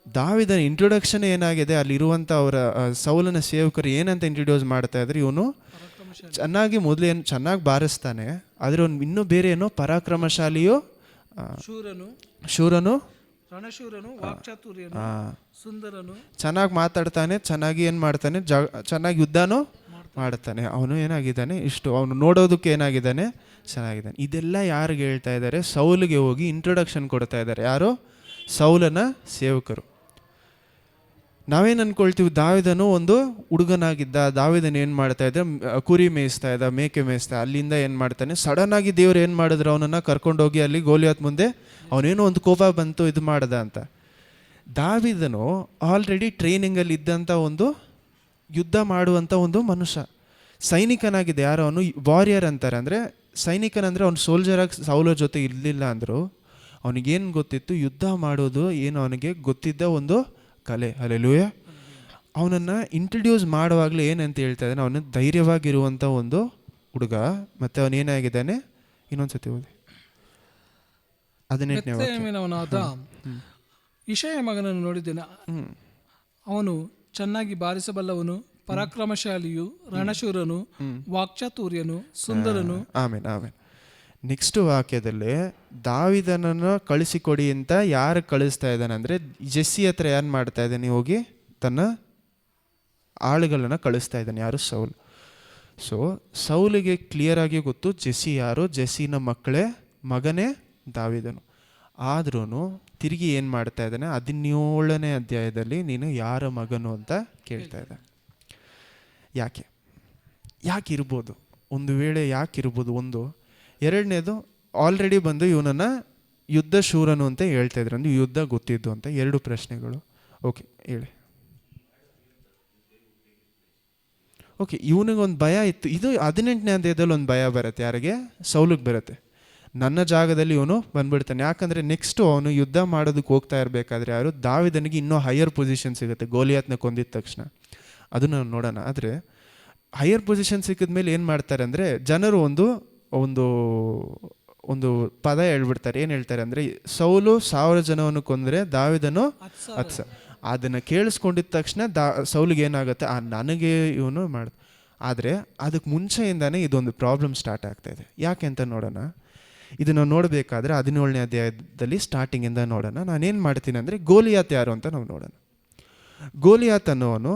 ದಾವೀದನ ಇಂಟ್ರೊಡಕ್ಷನ್ ಏನಾಗಿದೆ, ಅಲ್ಲಿರುವಂಥ ಅವರ ಸೌಲನ ಸೇವಕರು ಏನಂತ ಇಂಟ್ರೊಡ್ಯೂಸ್ ಮಾಡ್ತಾ ಇದ್ರೆ, ಇವನು ಚೆನ್ನಾಗಿ ಮೊದಲೇನು ಚೆನ್ನಾಗಿ ಬಾರಿಸ್ತಾನೆ, ಆದರೆ ಅವ್ನು ಇನ್ನೂ ಬೇರೆ ಏನೋ ಪರಾಕ್ರಮಶಾಲಿಯೋ, ಶೂರನು, ರಣಶೂರನು, ವಾಕ್ಚಾತುರ್ಯನು, ಸುಂದರನು, ಚೆನ್ನಾಗಿ ಮಾತಾಡ್ತಾನೆ, ಚೆನ್ನಾಗಿ ಏನು ಮಾಡ್ತಾನೆ, ಚೆನ್ನಾಗಿ ಯುದ್ಧನೂ ಮಾಡ್ತಾನೆ. ಅವನು ಏನಾಗಿದ್ದಾನೆ, ಅವನು ನೋಡೋದಕ್ಕೆ ಏನಾಗಿದ್ದಾನೆ, ಚೆನ್ನಾಗಿದ್ದಾನೆ. ಇದೆಲ್ಲ ಯಾರಿಗೆ ಹೇಳ್ತಾ ಇದ್ದಾರೆ? ಸೌಲಿಗೆ ಹೋಗಿ ಇಂಟ್ರೊಡಕ್ಷನ್ ಕೊಡ್ತಾ ಇದ್ದಾರೆ. ಯಾರು? ಸೌಲನ ಸೇವಕರು. ನಾವೇನು ಅನ್ಕೊಳ್ತೀವಿ, ದಾವೀದನು ಒಂದು ಹುಡುಗನಾಗಿದ್ದ, ದಾವೀದನ ಏನು ಮಾಡ್ತಾ ಇದ್ದ, ಕುರಿ ಮೇಯಿಸ್ತಾ ಇದ್ದ, ಮೇಕೆ ಮೇಯಿಸ್ತಾ, ಅಲ್ಲಿಂದ ಏನು ಮಾಡ್ತಾನೆ, ಸಡನ್ ಆಗಿ ದೇವ್ರು ಏನು ಮಾಡಿದ್ರು, ಅವನನ್ನು ಕರ್ಕೊಂಡೋಗಿ ಅಲ್ಲಿ ಗೋಲಿಯಾತ್ ಮುಂದೆ ಅವನೇನೋ ಒಂದು ಕೋಪ ಬಂತು, ಇದು ಮಾಡ್ದ ಅಂತ. ದಾವೀದನು ಆಲ್ರೆಡಿ ಟ್ರೈನಿಂಗಲ್ಲಿ ಇದ್ದಂಥ ಒಂದು ಯುದ್ಧ ಮಾಡುವಂಥ ಒಂದು ಮನುಷ್ಯ, ಸೈನಿಕನಾಗಿದೆ. ಯಾರೋ ಅವನು ವಾರಿಯರ್ ಅಂತಾರೆ, ಅಂದರೆ ಸೈನಿಕನಂದರೆ ಅವ್ನು ಸೋಲ್ಜರಾಗಿ ಸೌಲರ ಜೊತೆ ಇರಲಿಲ್ಲ ಅಂದರು, ಅವನಿಗೇನು ಗೊತ್ತಿತ್ತು, ಯುದ್ಧ ಮಾಡೋದು ಏನು ಅವನಿಗೆ ಗೊತ್ತಿದ್ದ ಒಂದು ಕಲೆ. ಹಲ್ಲೆಲೂಯಾ. ಅವನನ್ನು ಇಂಟ್ರಡ್ಯೂಸ್ ಮಾಡುವಾಗಲೇ ಏನಂತ ಹೇಳ್ತಾ ಇದ್ದಾನೆ, ಅವನು ಧೈರ್ಯವಾಗಿರುವಂಥ ಒಂದು ಹುಡುಗ. ಮತ್ತು ಅವನೇನಾಗಿದ್ದಾನೆ, ಇನ್ನೊಂದ್ಸತಿ ಓದಿ 18ನೇ ಇಷಯ ಮಗನನ್ನು ನೋಡಿದ್ದೇನೆ, ಅವನು ಚೆನ್ನಾಗಿ ಬಾರಿಸಬಲ್ಲವನು, ಪರಾಕ್ರಮಶಾಲಿಯು, ರಣಶೂರನು, ವಾಕ್ಚಾತುರ್ಯನು, ಸುಂದರನು. ಆಮೇನ್ ಆಮೇನ್. ನೆಕ್ಸ್ಟ್ ವಾಕ್ಯದಲ್ಲಿ ದಾವೀದನನ್ನು ಕಳಿಸಿಕೊಡಿ ಅಂತ ಯಾರು ಕಳಿಸ್ತಾ ಇದ್ದಾನೆ ಅಂದರೆ, ಜೆಸ್ಸಿ ಹತ್ರ ಏನು ಮಾಡ್ತಾ ಇದ್ದಾನೆ, ಹೋಗಿ ತನ್ನ ಆಳುಗಳನ್ನು ಕಳಿಸ್ತಾ ಇದ್ದಾನೆ. ಯಾರು? ಸೌಲ್. ಸೊ ಸೌಲಿಗೆ ಕ್ಲಿಯರ್ ಆಗಿ ಗೊತ್ತು ಜೆಸ್ಸಿ ಯಾರು, ಜೆಸ್ಸಿನ ಮಗನೇ ದಾವೀದನು. ಆದ್ರೂ ತಿರುಗಿ ಏನು ಮಾಡ್ತಾ ಇದ್ದಾನೆ, 17ನೇ ಅಧ್ಯಾಯದಲ್ಲಿ ನೀನು ಯಾರ ಮಗನು ಅಂತ ಕೇಳ್ತಾ ಇದ್ದ. ಯಾಕೆ ಇರ್ಬೋದು, ಒಂದು ವೇಳೆ ಯಾಕಿರ್ಬೋದು? ಒಂದು ಎರಡನೇದು, ಆಲ್ರೆಡಿ ಬಂದು ಇವನನ್ನು ಯುದ್ಧ ಶೂರನು ಅಂತ ಹೇಳ್ತಾ ಇದ್ರು, ಅಂದ್ರೆ ಯುದ್ಧ ಗೊತ್ತಿದ್ದು ಅಂತ. 2 ಪ್ರಶ್ನೆಗಳು. ಓಕೆ, ಹೇಳಿ. ಓಕೆ, ಇವನಿಗೊಂದು ಭಯ ಇತ್ತು. ಇದು 18ನೇ ಅಧ್ಯಾಯದಲ್ಲಿ ಒಂದು ಭಯ ಬರುತ್ತೆ. ಯಾರಿಗೆ? ಸೌಲಿಗೆ ಬರುತ್ತೆ. ನನ್ನ ಜಾಗದಲ್ಲಿ ಇವನು ಬಂದ್ಬಿಡ್ತಾನೆ. ಯಾಕಂದರೆ ನೆಕ್ಸ್ಟು ಅವನು ಯುದ್ಧ ಮಾಡೋದಕ್ಕೆ ಹೋಗ್ತಾ ಇರಬೇಕಾದ್ರೆ ಯಾರು, ದಾವೀದನಿಗೆ ಇನ್ನೂ ಹೈಯರ್ ಪೊಸಿಷನ್ ಸಿಗುತ್ತೆ ಗೋಲಿಯಾತ್ನ ಕೊಂದಿದ ತಕ್ಷಣ. ಅದು ನಾವು ನೋಡೋಣ. ಆದರೆ ಹೈಯರ್ ಪೊಸಿಷನ್ ಸಿಕ್ಕಿದ ಮೇಲೆ ಏನು ಮಾಡ್ತಾರೆ ಅಂದರೆ, ಜನರು ಒಂದು ಒಂದು ಒಂದು ಪದ ಹೇಳ್ಬಿಡ್ತಾರೆ. ಏನು ಹೇಳ್ತಾರೆ ಅಂದರೆ, ಸೌಲು 1000 ಜನವನ್ನು ಕೊಂದರೆ ದಾವೀದನು 10,000. ಅದನ್ನು ಕೇಳಿಸ್ಕೊಂಡಿದ್ದ ತಕ್ಷಣ ಸೌಲಿಗೆ ಏನಾಗುತ್ತೆ, ನನಗೆ ಇವನು ಮಾಡ. ಆದರೆ ಅದಕ್ಕೆ ಮುಂಚೆಯಿಂದಾನೇ ಇದೊಂದು ಪ್ರಾಬ್ಲಮ್ ಸ್ಟಾರ್ಟ್ ಆಗ್ತಾ ಇದೆ. ಯಾಕೆ ಅಂತ ನೋಡೋಣ. ಇದನ್ನು ನೋಡಬೇಕಾದ್ರೆ 17ನೇ ಅಧ್ಯಾಯದಲ್ಲಿ ಸ್ಟಾರ್ಟಿಂಗಿಂದ ನೋಡೋಣ. ನಾನೇನು ಮಾಡ್ತೀನಿ ಅಂದರೆ, ಗೋಲಿಯಾತ್ ಯಾರು ಅಂತ ನಾವು ನೋಡೋಣ. ಗೋಲಿಯಾತ್ ಅನ್ನೋವನು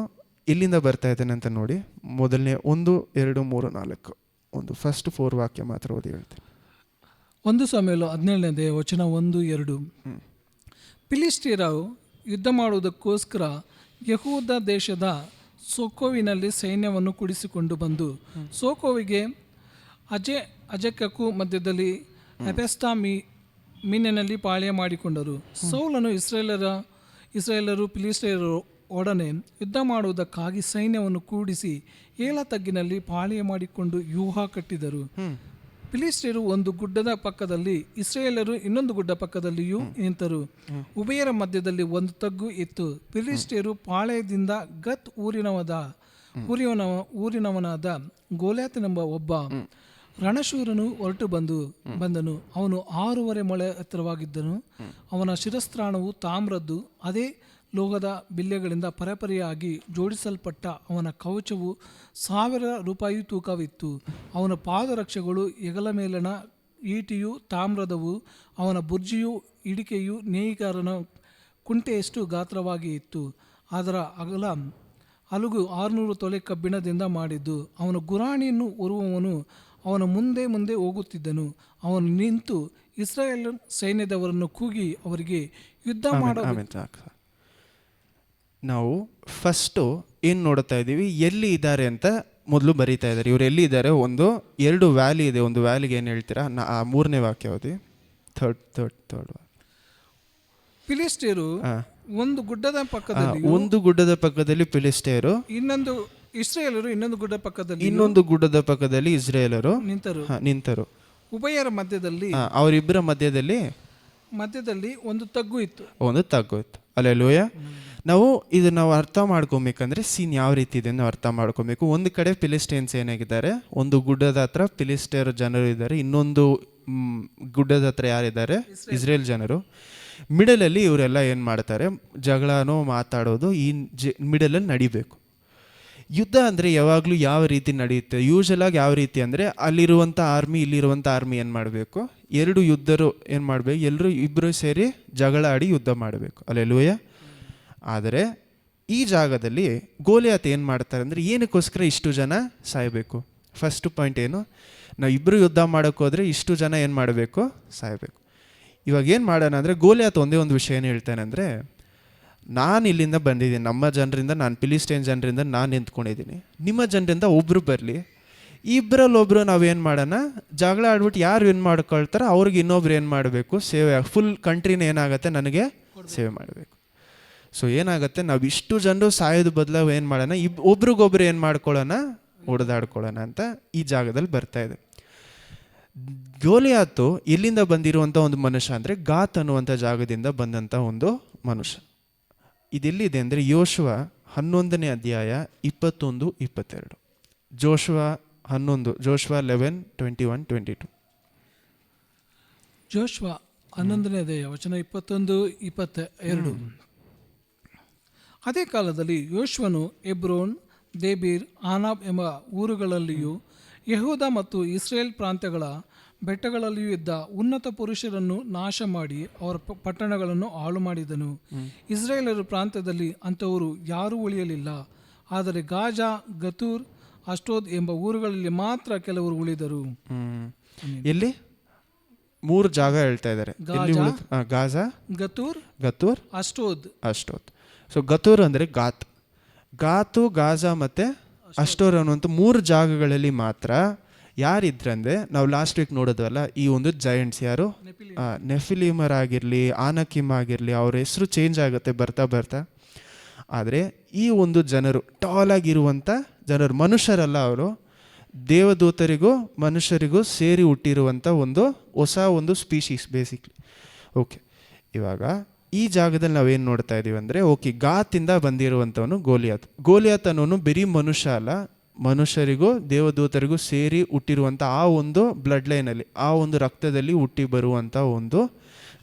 ಎಲ್ಲಿಂದ ಬರ್ತಾ ಇದ್ದಾನೆ ಅಂತ ನೋಡಿ. ಮೊದಲನೇ 1, 2, 3, 4 ಒಂದು ಫಸ್ಟ್ 4 ವಾಕ್ಯ ಮಾತ್ರ ಓದಿ ಹೇಳ್ತೀನಿ. 1 ಸಮುವೇಲ 17ನೇ ವಚನ 1, 2. ಫಿಲಿಷ್ಟಿಯರು ಯುದ್ಧ ಮಾಡುವುದಕ್ಕೋಸ್ಕರ ಯಹೂದ ದೇಶದ ಸೋಕೋವಿನಲ್ಲಿ ಸೈನ್ಯವನ್ನು ಕೂಡಿಸಿಕೊಂಡು ಬಂದು, ಸೋಕೋವಿಗೆ ಅಜೆಕಕ್ಕೂ ಮಧ್ಯದಲ್ಲಿ ಅಪೆಸ್ತಾ ಮೀನಿನಲ್ಲಿ ಪಾಳ್ಯ ಮಾಡಿಕೊಂಡರು. ಸೌಲನು ಇಸ್ರಾಯೇಲರು ಫಿಲಿಷ್ಟಿಯರು ಒಡನೆ ಯುದ್ಧ ಮಾಡುವುದಕ್ಕಾಗಿ ಸೈನ್ಯವನ್ನು ಕೂಡಿಸಿ ಏಲ ತಗ್ಗಿನಲ್ಲಿ ಪಾಳ್ಯ ಮಾಡಿಕೊಂಡು ವ್ಯೂಹ ಕಟ್ಟಿದರು. ಫಿಲಿಷ್ಟಿಯರು ಒಂದು ಗುಡ್ಡದ ಪಕ್ಕದಲ್ಲಿ, ಇಸ್ರಾಯೇಲರು ಇನ್ನೊಂದು ಗುಡ್ಡ ಪಕ್ಕದಲ್ಲಿಯೂ ನಿಂತರು. ಉಭಯರ ಮಧ್ಯದಲ್ಲಿ ಒಂದು ತಗ್ಗು ಇತ್ತು. ಫಿಲಿಷ್ಟಿಯರು ಪಾಳ್ಯದಿಂದ ಗತ್ ಊರಿನವನಾದ ಗೋಲಿಯಾತನೆಂಬ ಒಬ್ಬ ರಣಶೂರನು ಹೊರಟು ಬಂದನು. ಅವನು 6.5 ಮೊಳ ಎತ್ತರವಾಗಿದ್ದನು. ಅವನ ಶಿರಸ್ತ್ರಾಣವು ತಾಮ್ರದ್ದು, ಅದೇ ಲೋಹದ ಬಿಲ್ಲೆಗಳಿಂದ ಪರಪರೆಯಾಗಿ ಜೋಡಿಸಲ್ಪಟ್ಟ ಅವನ ಕವಚವು 1000 ರೂಪಾಯಿ ತೂಕವಿತ್ತು. ಅವನ ಪಾದರಕ್ಷೆಗಳು ಹೆಗಲ ಮೇಲಣ ಈಟಿಯು ತಾಮ್ರದವು. ಅವನ ಬುರ್ಜಿಯು ಹಿಡಿಕೆಯು ನೇಯಿಗಾರನ ಕುಂಟೆಯಷ್ಟು ಗಾತ್ರವಾಗಿ ಇತ್ತು. ಅದರ ಅಲುಗು 600 ತೊಲೆ ಕಬ್ಬಿಣದಿಂದ ಮಾಡಿದ್ದು. ಅವನ ಗುರಾಣಿಯನ್ನು ಹೊರುವವನು ಅವನ ಮುಂದೆ ಹೋಗುತ್ತಿದ್ದನು. ಅವನು ನಿಂತು ಇಸ್ರಾಯೇಲ್ ಸೈನ್ಯದವರನ್ನು ಕೂಗಿ ಅವರಿಗೆ ಯುದ್ಧ ಮಾಡಬೇಕು. ನಾವು ಫಸ್ಟು ಏನು ನೋಡ್ತಾ ಇದ್ದೀವಿ, ಎಲ್ಲಿ ಇದ್ದಾರೆ ಅಂತ ಮೊದಲು ಬರೀತಾ ಇದ್ದಾರೆ. ಇವ್ರು ಎಲ್ಲಿ ಇದ್ದಾರೆ? 2 ವ್ಯಾಲಿ ಇದೆ. ಒಂದು ವ್ಯಾಲಿಗೆ ಏನು ಹೇಳ್ತೀರಾ? 3ನೇ ವಾಕ್ಯ ಓದಿ. ಥರ್ಡ್ ಫಿಲಿಷ್ಟಿಯರು ಒಂದು ಗುಡ್ಡದ ಪಕ್ಕದಲ್ಲಿ ಫಿಲಿಷ್ಟಿಯರು, ಇಸ್ರಾಯೇಲರು ಇನ್ನೊಂದು ಗುಡ್ಡದ ಪಕ್ಕದಲ್ಲಿ ಇಸ್ರಾಯೇಲರು ನಿಂತರು. ಉಭಯರ ಮಧ್ಯದಲ್ಲಿ, ಅವರಿಬ್ಬರ ಮಧ್ಯದಲ್ಲಿ ಒಂದು ತಗ್ಗು ಇತ್ತು. ಹಲ್ಲೆಲೂಯಾ. ನಾವು ನಾವು ಅರ್ಥ ಮಾಡ್ಕೊಬೇಕಂದ್ರೆ ಸೀನ್ ಯಾವ ರೀತಿ ಇದೆ ನಾವು ಅರ್ಥ ಮಾಡ್ಕೊಬೇಕು. ಒಂದು ಕಡೆ ಫಿಲಿಸ್ಟೈನ್ಸ್ ಏನಾಗಿದ್ದಾರೆ, ಒಂದು ಗುಡ್ಡದ ಹತ್ರ ಫಿಲಿಸ್ಟೇರ್ ಜನರು ಇದ್ದಾರೆ, ಇನ್ನೊಂದು ಗುಡ್ಡದ ಹತ್ರ ಯಾರಿದ್ದಾರೆ, ಇಸ್ರೇಲ್ ಜನರು. ಮಿಡಲಲ್ಲಿ ಇವರೆಲ್ಲ ಏನು ಮಾಡ್ತಾರೆ, ಜಗಳನೋ ಮಾತಾಡೋದು ಈ ಮಿಡಲಲ್ಲಿ ನಡಿಬೇಕು. ಯುದ್ಧ ಅಂದರೆ ಯಾವಾಗಲೂ ಯಾವ ರೀತಿ ನಡೆಯುತ್ತೆ, ಯೂಶಲಾಗಿ ಯಾವ ರೀತಿ ಅಂದರೆ ಅಲ್ಲಿರುವಂಥ ಆರ್ಮಿ ಇಲ್ಲಿರುವಂಥ ಆರ್ಮಿ ಏನು ಮಾಡಬೇಕು, ಎರಡು ಯುದ್ಧರು ಏನು ಮಾಡಬೇಕು, ಇಬ್ಬರು ಸೇರಿ ಜಗಳ ಆಡಿ ಯುದ್ಧ ಮಾಡಬೇಕು. ಅಲ್ಲೆಲೂಯ. ಆದರೆ ಈ ಜಾಗದಲ್ಲಿ ಗೋಲಿಯಾತ್ ಏನು ಮಾಡ್ತಾರೆ ಅಂದರೆ, ಏನಕ್ಕೋಸ್ಕರ ಇಷ್ಟು ಜನ ಸಾಯಬೇಕು? ಫಸ್ಟ್ ಪಾಯಿಂಟ್ ಏನು, ನಾವು ಇಬ್ಬರು ಯುದ್ಧ ಮಾಡೋಕ್ಕೆ ಹೋದರೆ ಇಷ್ಟು ಜನ ಏನು ಮಾಡಬೇಕು, ಸಾಯಬೇಕು. ಇವಾಗ ಏನು ಮಾಡೋಣ ಅಂದರೆ, ಗೋಲಿಯಾತ್ ಒಂದೇ ಒಂದು ವಿಷಯ ಏನು ಹೇಳ್ತಾನೆ ಅಂದರೆ, ನಾನು ಇಲ್ಲಿಂದ ಬಂದಿದ್ದೀನಿ, ನಮ್ಮ ಜನರಿಂದ, ನಾನು ಫಿಲಿಸ್ಟೈನ್ ಜನರಿಂದ ನಾನು ನಿಂತ್ಕೊಂಡಿದ್ದೀನಿ, ನಿಮ್ಮ ಜನರಿಂದ ಒಬ್ಬರು ಬರಲಿ, ಇಬ್ಬರಲ್ಲೊಬ್ಬರು ನಾವೇನು ಮಾಡೋಣ, ಜಗಳ ಆಡ್ಬಿಟ್ಟು ಯಾರು ಏನು ಮಾಡ್ಕೊಳ್ತಾರೋ ಅವ್ರಿಗೆ ಇನ್ನೊಬ್ರು ಏನು ಮಾಡಬೇಕು, ಸೇವೆ, ಫುಲ್ ಕಂಟ್ರಿನ ಏನಾಗುತ್ತೆ ನನಗೆ ಸೇವೆ ಮಾಡಬೇಕು. ಸೊ ಏನಾಗುತ್ತೆ, ನಾವು ಇಷ್ಟು ಜನರು ಸಾಯೋದು ಬದಲು ಏನು ಮಾಡೋಣ, ಒಬ್ರಿಗೊಬ್ರು ಏನು ಮಾಡ್ಕೊಳ್ಳೋಣ, ಹೊಡೆದಾಡ್ಕೊಳ್ಳೋಣ ಅಂತ ಈ ಜಾಗದಲ್ಲಿ ಬರ್ತಾ ಇದೆ. ಗೋಲಿಯಾತು ಎಲ್ಲಿಂದ ಬಂದಿರುವಂಥ ಒಂದು ಮನುಷ್ಯ ಅಂದರೆ, ಗಾತ್ ಅನ್ನುವಂಥ ಜಾಗದಿಂದ ಬಂದಂಥ ಒಂದು ಮನುಷ್ಯ. ಇದೆಲ್ಲಿದೆ ಅಂದರೆ ಯೋಶುವ 11ನೇ ಅಧ್ಯಾಯ 21-22. ಜೋಶುವ 11:21-22. ಜೋಶುವ 11ನೇ ಅಧ್ಯಾಯ ವಚನ 21-22. ಅದೇ ಕಾಲದಲ್ಲಿ ಯೋಶುವನು ಎಬ್ರೋನ್, ದೇಬೀರ್, ಆನಾಬ್ ಎಂಬ ಊರುಗಳಲ್ಲಿಯೂ ಯೆಹೂದ ಮತ್ತು ಇಸ್ರೇಲ್ ಪ್ರಾಂತ್ಯಗಳ ಬೆಟ್ಟಗಳಲ್ಲಿಯೂ ಇದ್ದ ಉನ್ನತ ಪುರುಷರನ್ನು ನಾಶ ಮಾಡಿ ಅವರ ಪಟ್ಟಣಗಳನ್ನು ಹಾಳು ಮಾಡಿದನು. ಇಸ್ರೇಲರ ಪ್ರಾಂತ್ಯದಲ್ಲಿ ಅಂಥವರು ಯಾರೂ ಉಳಿಯಲಿಲ್ಲ. ಆದರೆ ಗಾಜಾ, ಗತೂರ್, ಅಷ್ಟೋದ್ ಎಂಬ ಊರುಗಳಲ್ಲಿ ಮಾತ್ರ ಕೆಲವರು ಉಳಿದರು. ಎಲ್ಲಿ 3 ಜಾಗ ಹೇಳ್ತಾ ಇದ್ದಾರೆ, ಗಾಜಾ, ಗತೂರ್, ಅಷ್ಟೋದ್. ಸೊ ಗತೂರ್ ಅಂದರೆ ಗಾತು, ಗಾಜಾ ಮತ್ತು ಅಷ್ಟೋರ್ ಅನ್ನುವಂಥ 3 ಜಾಗಗಳಲ್ಲಿ ಮಾತ್ರ ಯಾರಿದ್ರಂದರೆ, ನಾವು ಲಾಸ್ಟ್ ವೀಕ್ ನೋಡೋದಲ್ಲ, ಈ ಒಂದು ಜೈಂಟ್ಸ್ ಯಾರು, ನೆಫಿಲಿಮರ್ ಆಗಿರಲಿ, ಆನಕಿಮ್ ಆಗಿರಲಿ, ಅವ್ರ ಹೆಸರು ಚೇಂಜ್ ಆಗುತ್ತೆ ಬರ್ತಾ ಬರ್ತಾ. ಆದರೆ ಈ ಒಂದು ಜನರು ಟಾಲ್ ಆಗಿರುವಂಥ ಜನರು, ಮನುಷ್ಯರಲ್ಲ ಅವರು, ದೇವದೂತರಿಗೂ ಮನುಷ್ಯರಿಗೂ ಸೇರಿ ಹುಟ್ಟಿರುವಂಥ ಒಂದು ಹೊಸ ಒಂದು ಸ್ಪೀಶೀಸ್ ಬೇಸಿಕ್ಲಿ. ಓಕೆ, ಇವಾಗ ಈ ಜಾಗದಲ್ಲಿ ನಾವೇನು ನೋಡ್ತಾ ಇದ್ದೀವಿ ಅಂದರೆ, ಓಕೆ, ಗಾತಿಂದ ಬಂದಿರುವಂಥವನು ಗೋಲಿಯಾತ್ ಅನ್ನೋನು ಬರೀ ಮನುಷ್ಯ ಅಲ್ಲ, ಮನುಷ್ಯರಿಗೂ ದೇವದೂತರಿಗೂ ಸೇರಿ ಹುಟ್ಟಿರುವಂಥ ಆ ಒಂದು ಬ್ಲಡ್ ಲೈನಲ್ಲಿ, ಆ ಒಂದು ರಕ್ತದಲ್ಲಿ ಹುಟ್ಟಿ ಬರುವಂಥ ಒಂದು